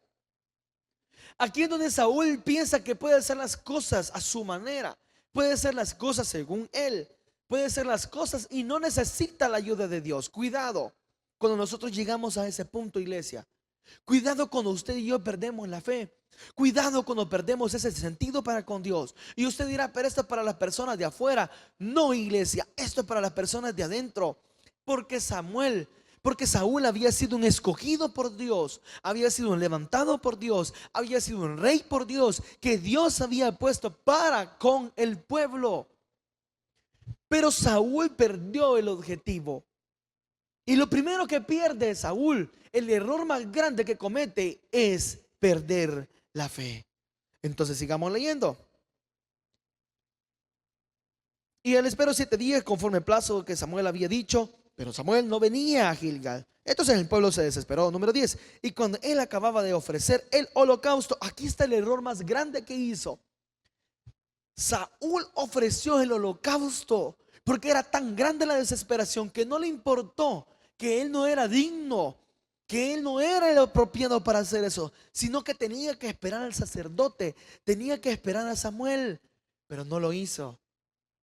Aquí es donde Saúl piensa que puede hacer las cosas a su manera, puede hacer las cosas según él, puede hacer las cosas y no necesita la ayuda de Dios. Cuidado cuando nosotros llegamos a ese punto, iglesia. Cuidado cuando usted y yo perdemos la fe. Cuidado cuando perdemos ese sentido para con Dios. Y usted dirá, pero esto es para las personas de afuera. No, iglesia, esto es para las personas de adentro. Porque Saúl había sido un escogido por Dios, había sido un levantado por Dios, había sido un rey por Dios, que Dios había puesto para con el pueblo. Pero Saúl perdió el objetivo. Y lo primero que pierde Saúl, el error más grande que comete, es perder la fe. Entonces sigamos leyendo. Y él esperó 7 días conforme el plazo que Samuel había dicho, pero Samuel no venía a Gilgal. Entonces el pueblo se desesperó. Número 10. Y cuando él acababa de ofrecer el holocausto, aquí está el error más grande que hizo. Saúl ofreció el holocausto porque era tan grande la desesperación que no le importó que él no era digno, que él no era el apropiado para hacer eso, sino que tenía que esperar al sacerdote, tenía que esperar a Samuel, pero no lo hizo.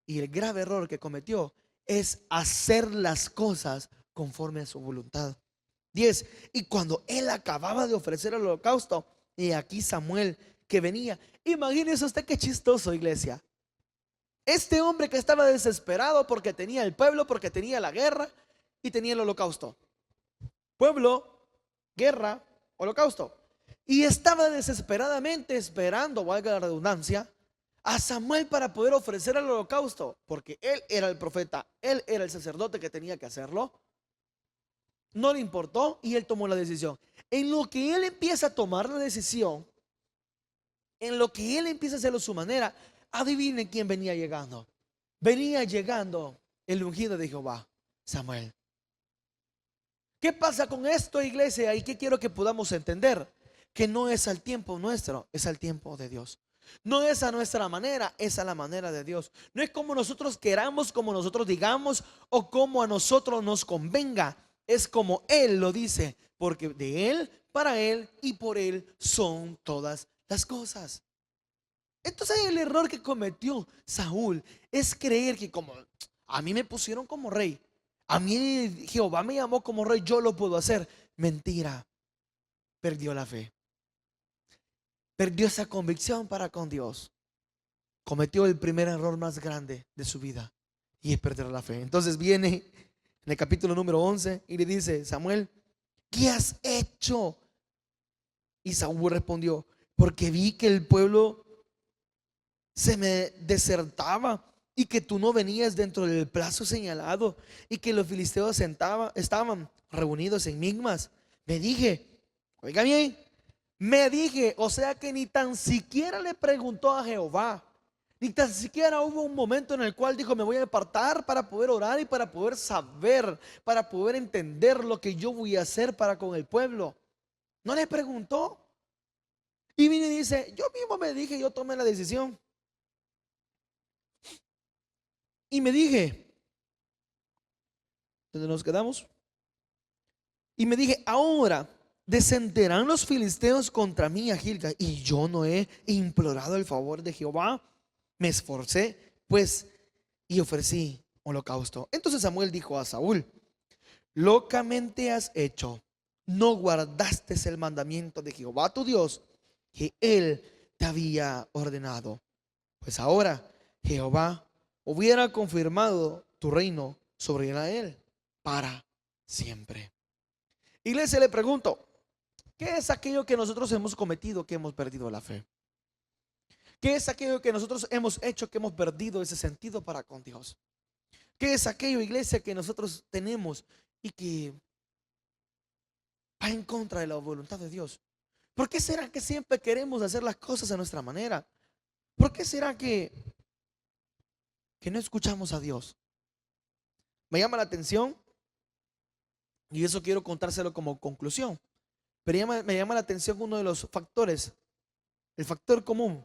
Y el grave error que cometió es hacer las cosas conforme a su voluntad. 10. Y cuando él acababa de ofrecer el holocausto, y aquí Samuel que venía. Imagínese usted qué chistoso, iglesia. Este hombre que estaba desesperado porque tenía el pueblo, porque tenía la guerra y tenía el holocausto. Pueblo, guerra, holocausto. Y estaba desesperadamente esperando, valga la redundancia, a Samuel para poder ofrecer el holocausto, porque él era el profeta, él era el sacerdote que tenía que hacerlo. No le importó y él tomó la decisión. En lo que él empieza a tomar la decisión, en lo que él empieza a hacerlo a su manera, adivinen quién venía llegando. Venía llegando el ungido de Jehová, Samuel. ¿Qué pasa con esto, iglesia? Y qué quiero que podamos entender: que no es al tiempo nuestro, es al tiempo de Dios. No es a nuestra manera, es a la manera de Dios. No es como nosotros queramos, como nosotros digamos o como a nosotros nos convenga. Es como Él lo dice, porque de Él, para Él y por Él son todas las cosas. Entonces el error que cometió Saúl es creer que como a mí me pusieron como rey, a mí Jehová me llamó como rey, yo lo puedo hacer. Mentira. Perdió la fe. Perdió esa convicción para con Dios. Cometió el primer error más grande de su vida, y es perder la fe. Entonces viene en el capítulo número 11 y le dice: Samuel, ¿qué has hecho? Y Saúl respondió: porque vi que el pueblo se me desertaba y que tú no venías dentro del plazo señalado y que los filisteos estaban reunidos en Migmas. Me dije, oiga bien, Me dije, o sea que ni tan siquiera le preguntó a Jehová. Ni tan siquiera hubo un momento en el cual dijo, me voy a apartar para poder orar y para poder saber, para poder entender lo que yo voy a hacer para con el pueblo. No le preguntó. Y vino y dice, yo mismo me dije, yo tomé la decisión. Y me dije, ¿dónde nos quedamos? Y me dije, ahora descenderán los filisteos contra mí a Gilgal, y yo no he implorado el favor de Jehová. Me esforcé pues y ofrecí holocausto. Entonces Samuel dijo a Saúl, locamente has hecho, no guardaste el mandamiento de Jehová tu Dios que él te había ordenado. Pues ahora Jehová hubiera confirmado tu reino sobre Israel para siempre. Iglesia, le pregunto, ¿qué es aquello que nosotros hemos cometido que hemos perdido la fe? ¿Qué es aquello que nosotros hemos hecho que hemos perdido ese sentido para con Dios? ¿Qué es aquello, iglesia, que nosotros tenemos y que va en contra de la voluntad de Dios? ¿Por qué será que siempre queremos hacer las cosas a nuestra manera? ¿Por qué será que no escuchamos a Dios? Me llama la atención, y eso quiero contárselo como conclusión, pero me llama la atención uno de los factores, el factor común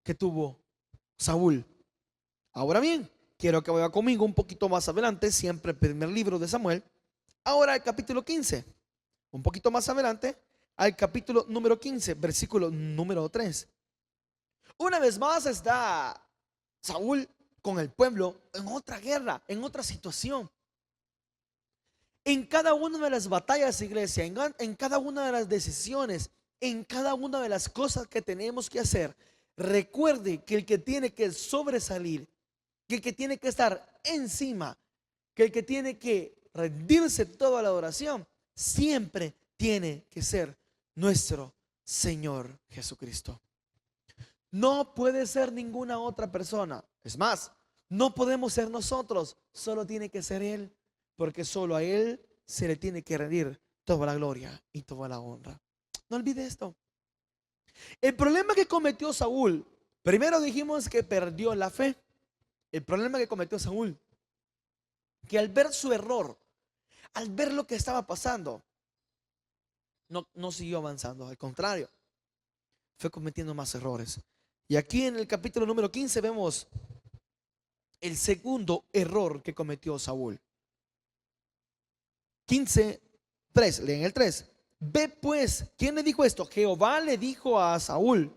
que tuvo Saúl. Ahora bien, quiero que vaya conmigo un poquito más adelante, siempre el primer libro de Samuel, ahora al capítulo 15, un poquito más adelante, al capítulo número 15, versículo número 3. Una vez más está Saúl con el pueblo en otra guerra, en otra situación. En cada una de las batallas, iglesia, en cada una de las decisiones, en cada una de las cosas que tenemos que hacer, recuerde que el que tiene que sobresalir, que el que tiene que estar encima, que el que tiene que rendirse toda la adoración, siempre tiene que ser nuestro Señor Jesucristo. No puede ser ninguna otra persona. Es más, no podemos ser nosotros, solo tiene que ser Él, porque solo a Él se le tiene que rendir toda la gloria y toda la honra. No olvide esto. El problema que cometió Saúl, primero dijimos que perdió la fe. El problema que cometió Saúl, que al ver su error, al ver lo que estaba pasando, no siguió avanzando, al contrario, fue cometiendo más errores. Y aquí en el capítulo número 15 vemos el segundo error que cometió Saúl. 15:3, leen el 3. Ve pues, ¿quién le dijo esto? Jehová le dijo a Saúl,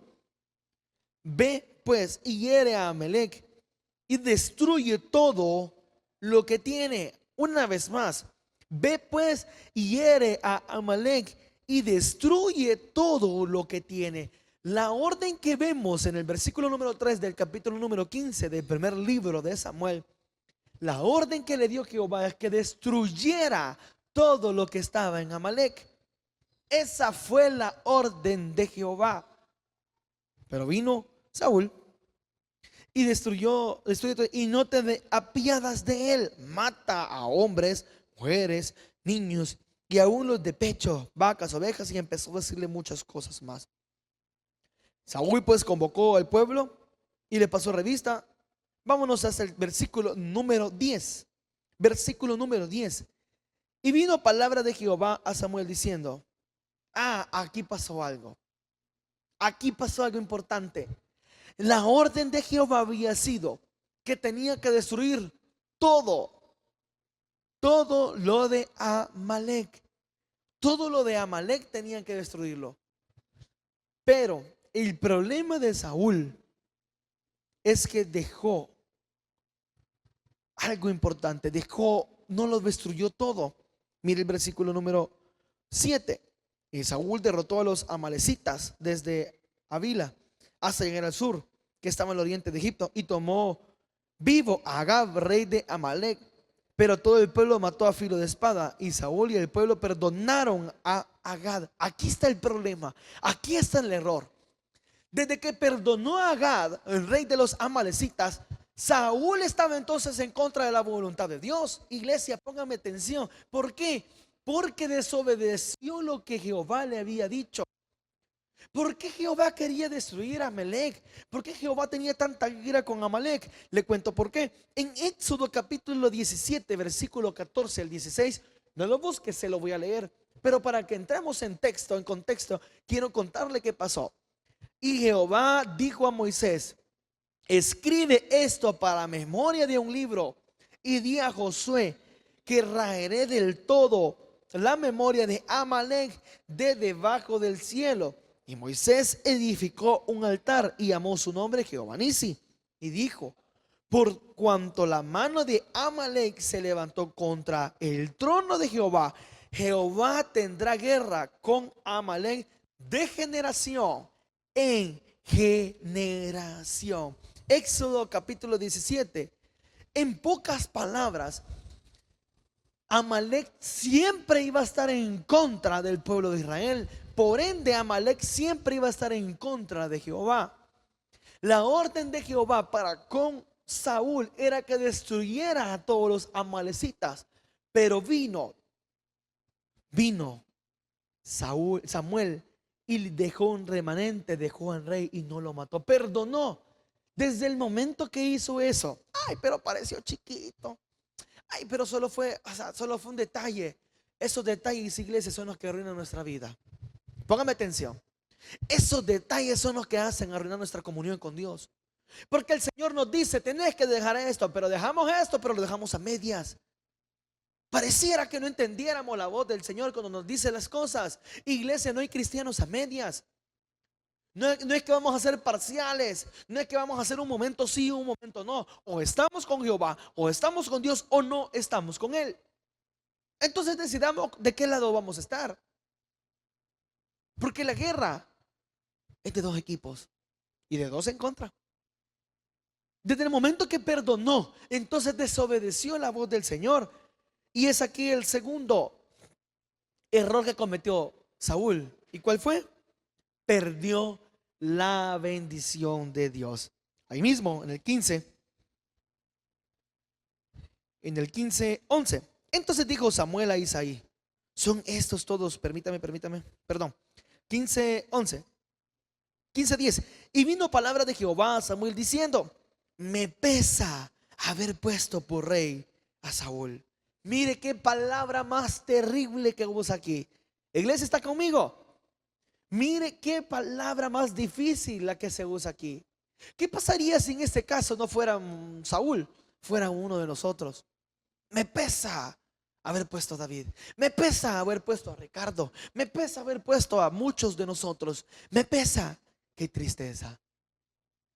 ve pues y hiere a Amalec y destruye todo lo que tiene. Una vez más, ve pues y hiere a Amalec y destruye todo lo que tiene. La orden que vemos en el versículo número 3 del capítulo número 15 del primer libro de Samuel, la orden que le dio Jehová es que destruyera todo lo que estaba en Amalec. Esa fue la orden de Jehová. Pero vino Saúl y destruyó y no te apiadas de él. Mata a hombres, mujeres, niños y aún los de pecho, vacas, ovejas, y empezó a decirle muchas cosas más. Saúl pues convocó al pueblo y le pasó revista. Vámonos hasta el versículo número 10. Versículo número 10. Y vino palabra de Jehová a Samuel diciendo, aquí pasó algo. Aquí pasó algo importante. La orden de Jehová había sido que tenía que destruir todo lo de Amalec. Todo lo de Amalec tenían que destruirlo. Pero el problema de Saúl es que dejó algo importante. No lo destruyó todo. Mire el versículo número 7. Y Saúl derrotó a los amalecitas desde Avila hasta llegar al sur, que estaba en el oriente de Egipto, y tomó vivo a Agag, rey de Amalec. Pero todo el pueblo mató a filo de espada, y Saúl y el pueblo perdonaron a Agag. Aquí está el problema, aquí está el error. Desde que perdonó a Agag, el rey de los amalecitas, Saúl estaba entonces en contra de la voluntad de Dios. Iglesia, póngame atención. ¿Por qué? Porque desobedeció lo que Jehová le había dicho. ¿Por qué Jehová quería destruir a Amalek? ¿Por qué Jehová tenía tanta ira con Amalek? Le cuento por qué. En Éxodo capítulo 17, versículo 14 al 16, no lo busque, se lo voy a leer. Pero para que entremos en texto, en contexto, quiero contarle qué pasó. Y Jehová dijo a Moisés: escribe esto para memoria de un libro, y di a Josué que raeré del todo la memoria de Amalek de debajo del cielo. Y Moisés edificó un altar y llamó su nombre Jehová Nisi, y dijo: por cuanto la mano de Amalek se levantó contra el trono de Jehová, Jehová tendrá guerra con Amalek de generación en generación. Éxodo capítulo 17. En pocas palabras, Amalek siempre iba a estar en contra del pueblo de Israel. Por ende, Amalek siempre iba a estar en contra de Jehová. La orden de Jehová para con Saúl era que destruyera a todos los amalecitas. Pero vino Samuel y dejó un remanente, dejó al rey y no lo mató. Perdonó desde el momento que hizo eso. Ay, pero pareció chiquito. Ay, pero solo fue un detalle. Esos detalles, iglesia, son los que arruinan nuestra vida. Póngame atención. Esos detalles son los que hacen arruinar nuestra comunión con Dios. Porque el Señor nos dice: tenés que dejar esto, pero dejamos esto, pero lo dejamos a medias. Pareciera que no entendiéramos la voz del Señor cuando nos dice las cosas. Iglesia, no hay cristianos a medias. No es que vamos a ser parciales. No es que vamos a hacer un momento sí, un momento no. O estamos con Jehová, o estamos con Dios, o no estamos con Él. Entonces decidamos de qué lado vamos a estar. Porque la guerra es de dos equipos y de dos en contra. Desde el momento que perdonó, entonces desobedeció la voz del Señor. Y es aquí el segundo error que cometió Saúl. ¿Y cuál fue? Perdió la bendición de Dios. Ahí mismo, en el 15:11. Entonces dijo Samuel a Isaí: son estos todos, permítame, perdón. 15:11. 15:10. Y vino palabra de Jehová a Samuel diciendo: me pesa haber puesto por rey a Saúl. Mire qué palabra más terrible que usa aquí. Iglesia, ¿está conmigo? Mire qué palabra más difícil la que se usa aquí. ¿Qué pasaría si en este caso no fuera Saúl, fuera uno de nosotros? Me pesa haber puesto a David. Me pesa haber puesto a Ricardo. Me pesa haber puesto a muchos de nosotros. Me pesa. Qué tristeza.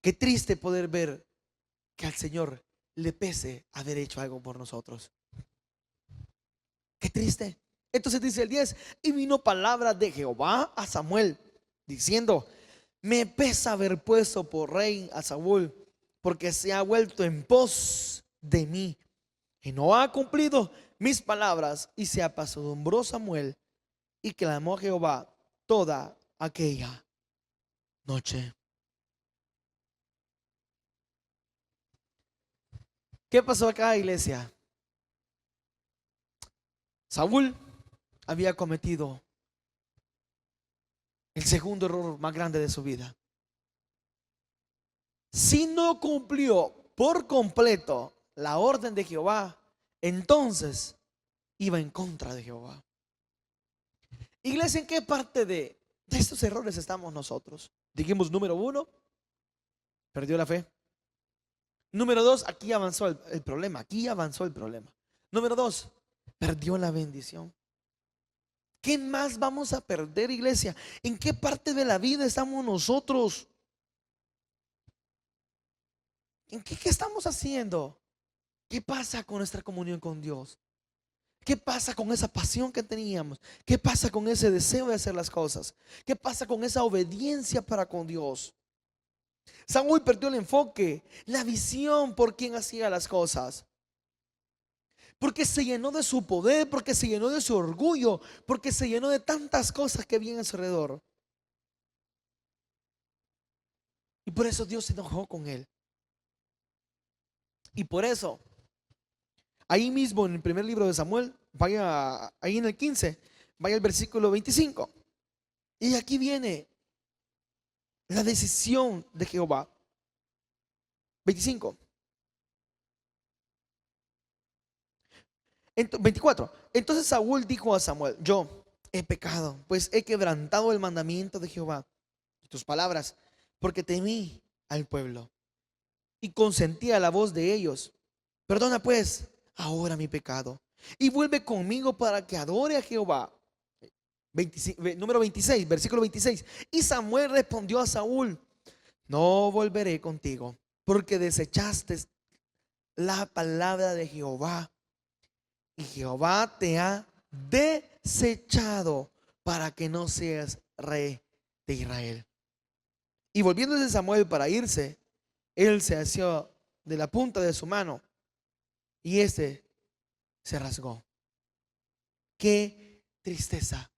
Qué triste poder ver que al Señor le pese haber hecho algo por nosotros. Qué triste. Entonces dice el 10: y vino palabra de Jehová a Samuel diciendo: me pesa haber puesto por rey a Saúl, porque se ha vuelto en pos de mí y no ha cumplido mis palabras. Y se apesadumbró Samuel y clamó a Jehová toda aquella noche. ¿Qué pasó acá, iglesia? Saúl había cometido el segundo error más grande de su vida. Si no cumplió por completo la orden de Jehová, entonces iba en contra de Jehová. Iglesia, ¿en qué parte de estos errores estamos nosotros? Dijimos, número 1, perdió la fe. Número 2, aquí avanzó el problema. Número 2, perdió la bendición. ¿Qué más vamos a perder, iglesia? ¿En qué parte de la vida estamos nosotros? ¿En qué estamos haciendo? ¿Qué pasa con nuestra comunión con Dios? ¿Qué pasa con esa pasión que teníamos? ¿Qué pasa con ese deseo de hacer las cosas? ¿Qué pasa con esa obediencia para con Dios? Saúl perdió el enfoque, la visión por quien hacía las cosas. Porque se llenó de su poder, porque se llenó de su orgullo, porque se llenó de tantas cosas que había a su alrededor. Y por eso Dios se enojó con él. Y por eso, ahí mismo en el primer libro de Samuel, vaya ahí en el 15, vaya al versículo 25. Y aquí viene la decisión de Jehová. 25. 24. Entonces Saúl dijo a Samuel: yo he pecado, pues he quebrantado el mandamiento de Jehová y tus palabras, porque temí al pueblo y consentí a la voz de ellos. Perdona pues ahora mi pecado y vuelve conmigo para que adore a Jehová. Número 26, versículo 26. Y Samuel respondió a Saúl: no volveré contigo, porque desechaste la palabra de Jehová, y Jehová te ha desechado para que no seas rey de Israel. Y volviéndose Samuel para irse, él se asió de la punta de su mano y se rasgó. Qué tristeza,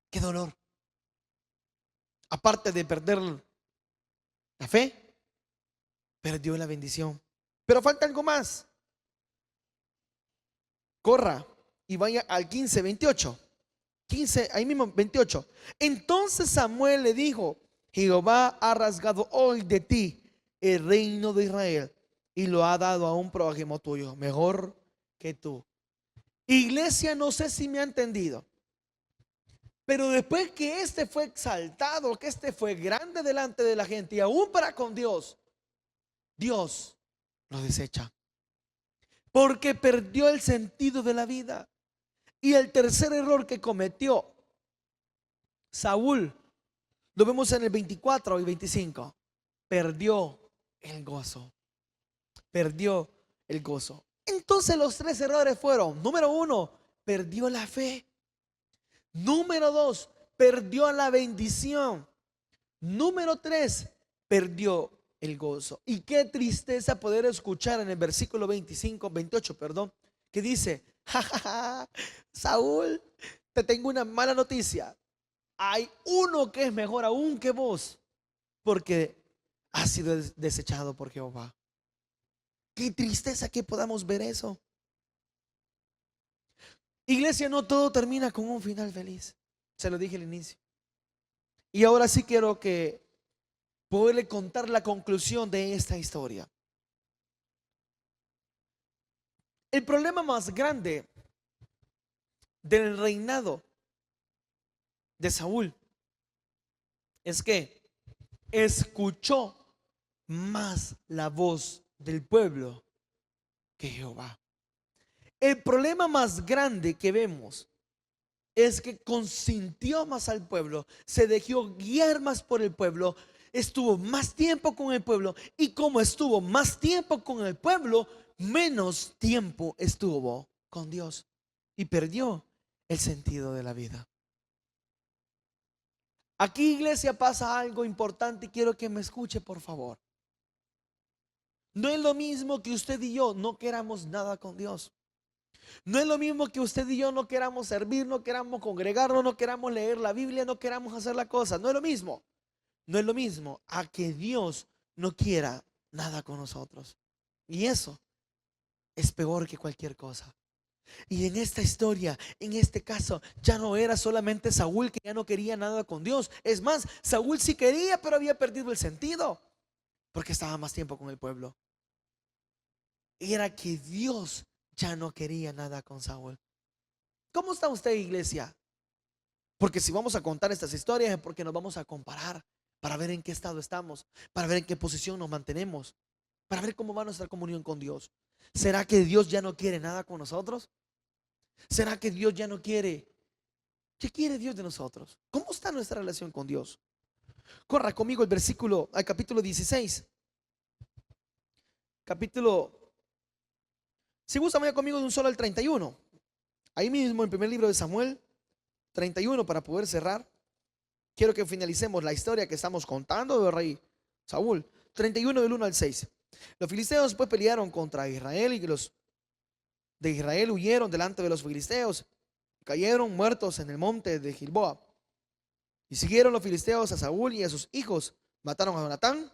qué dolor. Aparte de perder la fe, perdió la bendición. Pero falta algo más. Corra y vaya al 15, 28. 15, ahí mismo 28. Entonces Samuel le dijo: Jehová ha rasgado hoy de ti el reino de Israel y lo ha dado a un prójimo tuyo, mejor que tú. Iglesia, no sé si me ha entendido, pero después que este fue exaltado, que este fue grande delante de la gente y aún para con Dios, Dios lo desecha, porque perdió el sentido de la vida. Y el tercer error que cometió Saúl, lo vemos en el 24 y 25, perdió el gozo. Perdió el gozo. Entonces los tres errores fueron: número 1, perdió la fe. Número 2, perdió la bendición. Número 3, perdió el gozo. Y qué tristeza poder escuchar en el versículo 28, que dice: ja, ja, ja, Saúl, te tengo una mala noticia. Hay uno que es mejor aún que vos, porque ha sido desechado por Jehová. Qué tristeza que podamos ver eso. Iglesia, no todo termina con un final feliz. Se lo dije al inicio. Y ahora sí quiero que poderle contar la conclusión de esta historia. El problema más grande del reinado de Saúl es que escuchó más la voz del pueblo que Jehová. El problema más grande que vemos es que consintió más al pueblo, se dejó guiar más por el pueblo, estuvo más tiempo con el pueblo, y como estuvo más tiempo con el pueblo, menos tiempo estuvo con Dios y perdió el sentido de la vida. Aquí, iglesia, pasa algo importante y quiero que me escuche, por favor. No es lo mismo que usted y yo no queramos nada con Dios. No es lo mismo que usted y yo no queramos servir, no queramos congregarnos, no queramos leer la Biblia, no queramos hacer la cosa. No es lo mismo. No es lo mismo a que Dios no quiera nada con nosotros. Y eso es peor que cualquier cosa. Y en esta historia, en este caso, ya no era solamente Saúl que ya no quería nada con Dios. Es más, Saúl sí quería, pero había perdido el sentido, porque estaba más tiempo con el pueblo. Y era que Dios ya no quería nada con Saúl. ¿Cómo está usted, iglesia? Porque si vamos a contar estas historias es porque nos vamos a comparar, para ver en qué estado estamos, para ver en qué posición nos mantenemos, para ver cómo va nuestra comunión con Dios. ¿Será que Dios ya no quiere nada con nosotros? ¿Será que Dios ya no quiere? ¿Qué quiere Dios de nosotros? ¿Cómo está nuestra relación con Dios? Corra conmigo al capítulo 16. Si gusta, vaya conmigo de un solo al 31. Ahí mismo, en el primer libro de Samuel, 31, para poder cerrar. Quiero que finalicemos la historia que estamos contando del rey Saúl. 31 del 1 al 6. Los filisteos pues pelearon contra Israel, y los de Israel huyeron delante de los filisteos, cayeron muertos en el monte de Gilboa. Y siguieron los filisteos a Saúl y a sus hijos. Mataron a Jonatán,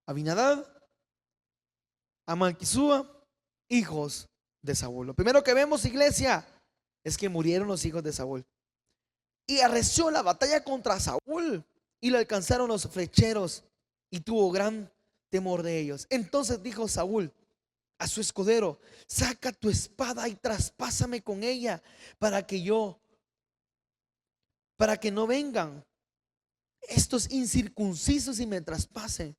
a Abinadab, a Malquisúa, hijos de Saúl. Lo primero que vemos, iglesia, es que murieron los hijos de Saúl. Y arreció la batalla contra Saúl. y le alcanzaron los flecheros y tuvo gran temor de ellos. Entonces dijo Saúl a su escudero: saca tu espada y traspásame con ella para que no vengan estos incircuncisos y me traspasen.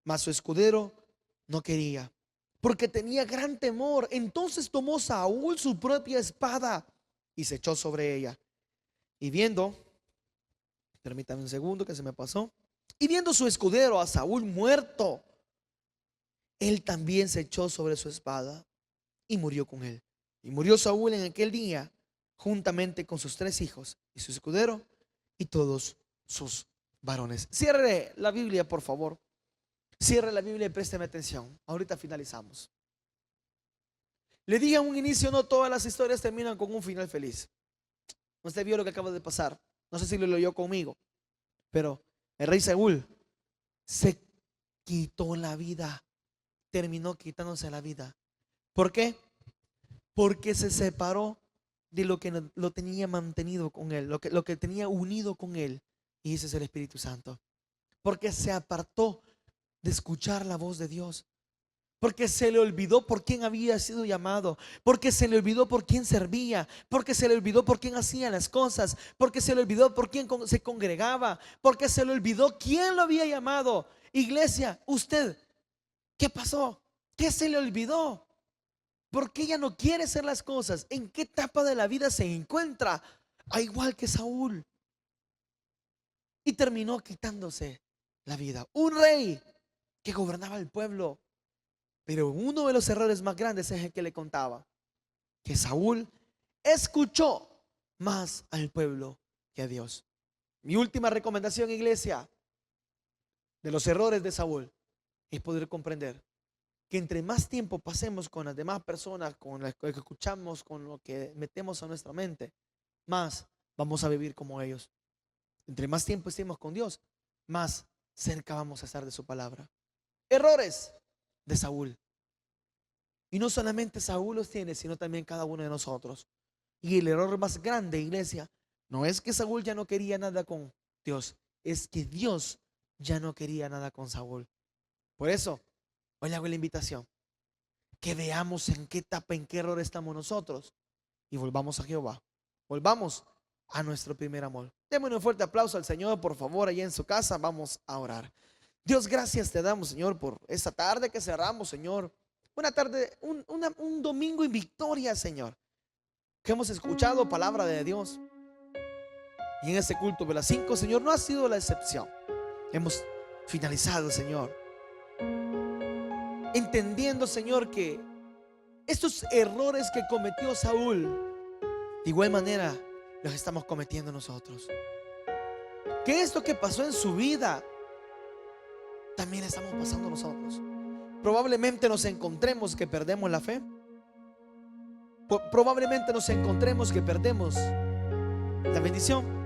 Mas su escudero no quería, porque tenía gran temor. Entonces tomó Saúl su propia espada y se echó sobre ella. Y viendo, permítame un segundo que se me pasó. Y viendo su escudero a Saúl muerto, él también se echó sobre su espada y murió con él. Y murió Saúl en aquel día, juntamente con sus 3 hijos y su escudero y todos sus varones. Cierre la Biblia, por favor. Cierre la Biblia y présteme atención. Ahorita finalizamos. Le dije a un inicio, no todas las historias terminan con un final feliz. Usted vio lo que acaba de pasar. No sé si lo leyó conmigo, pero el rey Saúl se quitó la vida. Terminó quitándose la vida. ¿Por qué? Porque se separó de lo que lo tenía mantenido con él, lo que tenía unido con él. Y ese es el Espíritu Santo. Porque se apartó de escuchar la voz de Dios. Porque se le olvidó por quién había sido llamado. Porque se le olvidó por quién servía. Porque se le olvidó por quién hacía las cosas. Porque se le olvidó por quién se congregaba. Porque se le olvidó quién lo había llamado. Iglesia, usted, ¿qué pasó? ¿Qué se le olvidó? ¿Por qué ya no quiere hacer las cosas? ¿En qué etapa de la vida se encuentra? A igual que Saúl. Y terminó quitándose la vida. Un rey que gobernaba el pueblo. Pero uno de los errores más grandes es el que le contaba, que Saúl escuchó más al pueblo que a Dios. Mi última recomendación, iglesia, de los errores de Saúl es poder comprender que entre más tiempo pasemos con las demás personas, con las que escuchamos, con lo que metemos a nuestra mente, más vamos a vivir como ellos. Entre más tiempo estemos con Dios, más cerca vamos a estar de su palabra. Errores de Saúl. Y no solamente Saúl los tiene, sino también cada uno de nosotros. Y el error más grande, iglesia, no es que Saúl ya no quería nada con Dios, es que Dios ya no quería nada con Saúl. Por eso, hoy le hago la invitación, que veamos en qué etapa, en qué error estamos nosotros y volvamos a Jehová. Volvamos a nuestro primer amor. Démosle un fuerte aplauso al Señor, por favor, allá en su casa. Vamos a orar. Dios, gracias te damos, Señor, por esta tarde que cerramos, Señor. Una tarde, un domingo en victoria, Señor. Que hemos escuchado palabra de Dios. Y en este culto de las 5, Señor, no ha sido la excepción. Hemos finalizado, Señor, entendiendo, Señor, que estos errores que cometió Saúl, de igual manera los estamos cometiendo nosotros. Que esto que pasó en su vida también estamos pasando nosotros. Probablemente nos encontremos que perdemos la fe. Probablemente nos encontremos que perdemos la bendición.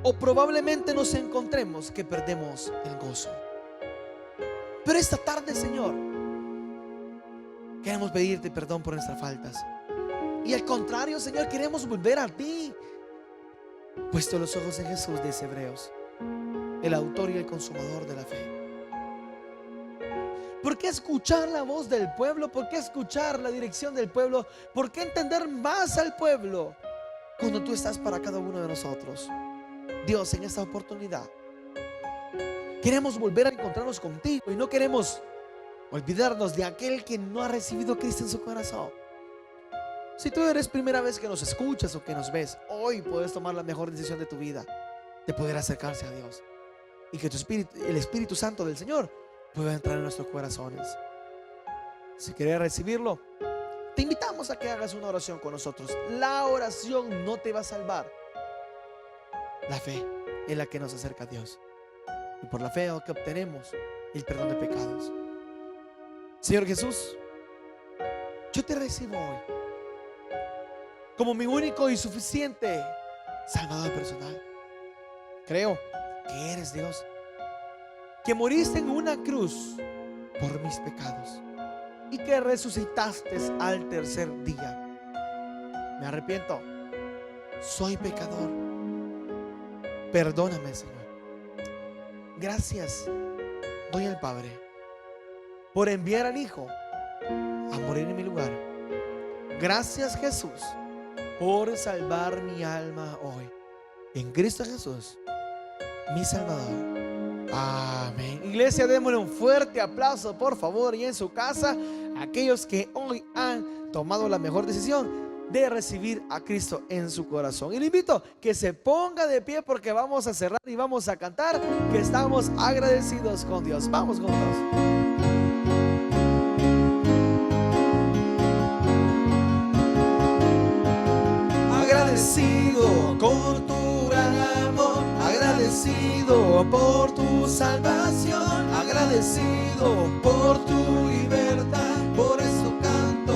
O probablemente nos encontremos que perdemos el gozo. Pero esta tarde, Señor, queremos pedirte perdón por nuestras faltas. Y al contrario, Señor, queremos volver a ti. Puesto los ojos en Jesús, dice Hebreos, el autor y el consumador de la fe. ¿Por qué escuchar la voz del pueblo? ¿Por qué escuchar la dirección del pueblo? ¿Por qué entender más al pueblo cuando tú estás para cada uno de nosotros? Dios, en esta oportunidad queremos volver a encontrarnos contigo y no queremos olvidarnos de aquel que no ha recibido a Cristo en su corazón. Si tú eres primera vez que nos escuchas o que nos ves, hoy puedes tomar la mejor decisión de tu vida, de poder acercarse a Dios y que el Espíritu Santo del Señor pueda entrar en nuestros corazones. Si quieres recibirlo, te invitamos a que hagas una oración con nosotros. La oración no te va a salvar. La fe es la que nos acerca a Dios, y por la fe que obtenemos el perdón de pecados. Señor Jesús, yo te recibo hoy como mi único y suficiente Salvador personal. Creo que eres Dios, que moriste en una cruz por mis pecados y que resucitaste al tercer día. Me arrepiento, soy pecador Perdóname, Señor. Gracias doy al Padre por enviar al Hijo a morir en mi lugar. Gracias, Jesús, por salvar mi alma hoy. En Cristo Jesús, mi Salvador. Amén. Iglesia, démosle un fuerte aplauso, por favor, y en su casa, aquellos que hoy han tomado la mejor decisión de recibir a Cristo en su corazón. Y le invito que se ponga de pie porque vamos a cerrar y vamos a cantar que estamos agradecidos con Dios. Vamos juntos. Agradecido por tu gran amor, agradecido por tu salvación, agradecido por tu libertad, por eso canto,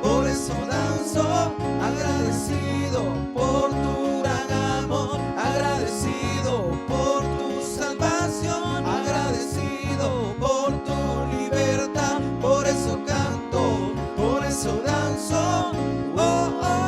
por eso danzo, agradecido por tu gran amor, agradecido por tu salvación, agradecido por tu libertad, por eso canto, por eso danzo. Oh, oh.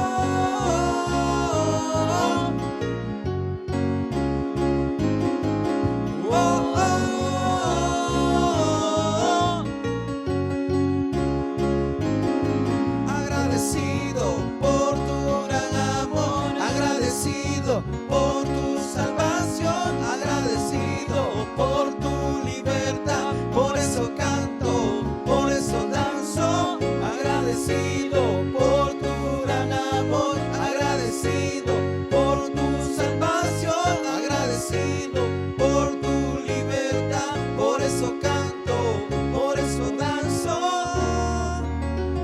Por tu salvación, agradecido por tu libertad, por eso canto, por eso danzo, agradecido por tu gran amor, agradecido por tu salvación, agradecido por tu libertad, por eso canto, por eso danzo.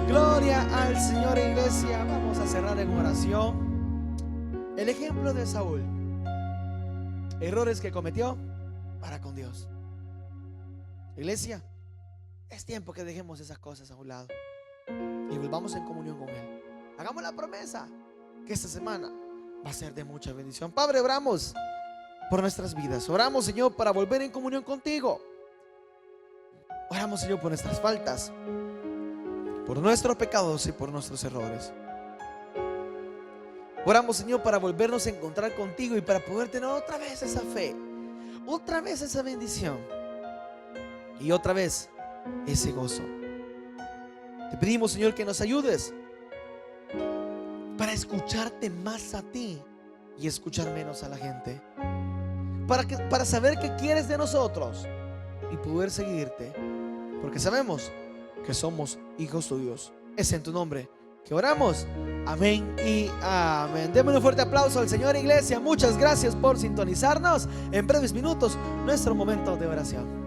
Gloria al Señor, iglesia. Vamos a cerrar en oración. El ejemplo de Saúl, errores que cometió para con Dios. Iglesia, es tiempo que dejemos esas cosas a un lado y volvamos en comunión con Él. Hagamos la promesa que esta semana va a ser de mucha bendición. Padre, oramos por nuestras vidas. Oramos, Señor, para volver en comunión contigo. Oramos, Señor, por nuestras faltas, por nuestros pecados y por nuestros errores. Oramos, Señor, para volvernos a encontrar contigo y para poder tener otra vez esa fe, otra vez esa bendición y otra vez ese gozo. Te pedimos, Señor, que nos ayudes para escucharte más a ti y escuchar menos a la gente, para saber qué quieres de nosotros y poder seguirte, porque sabemos que somos hijos tuyos. Es en tu nombre que oramos. Amén y amén. Démosle un fuerte aplauso al Señor, iglesia. Muchas gracias por sintonizarnos. En breves minutos, nuestro momento de oración.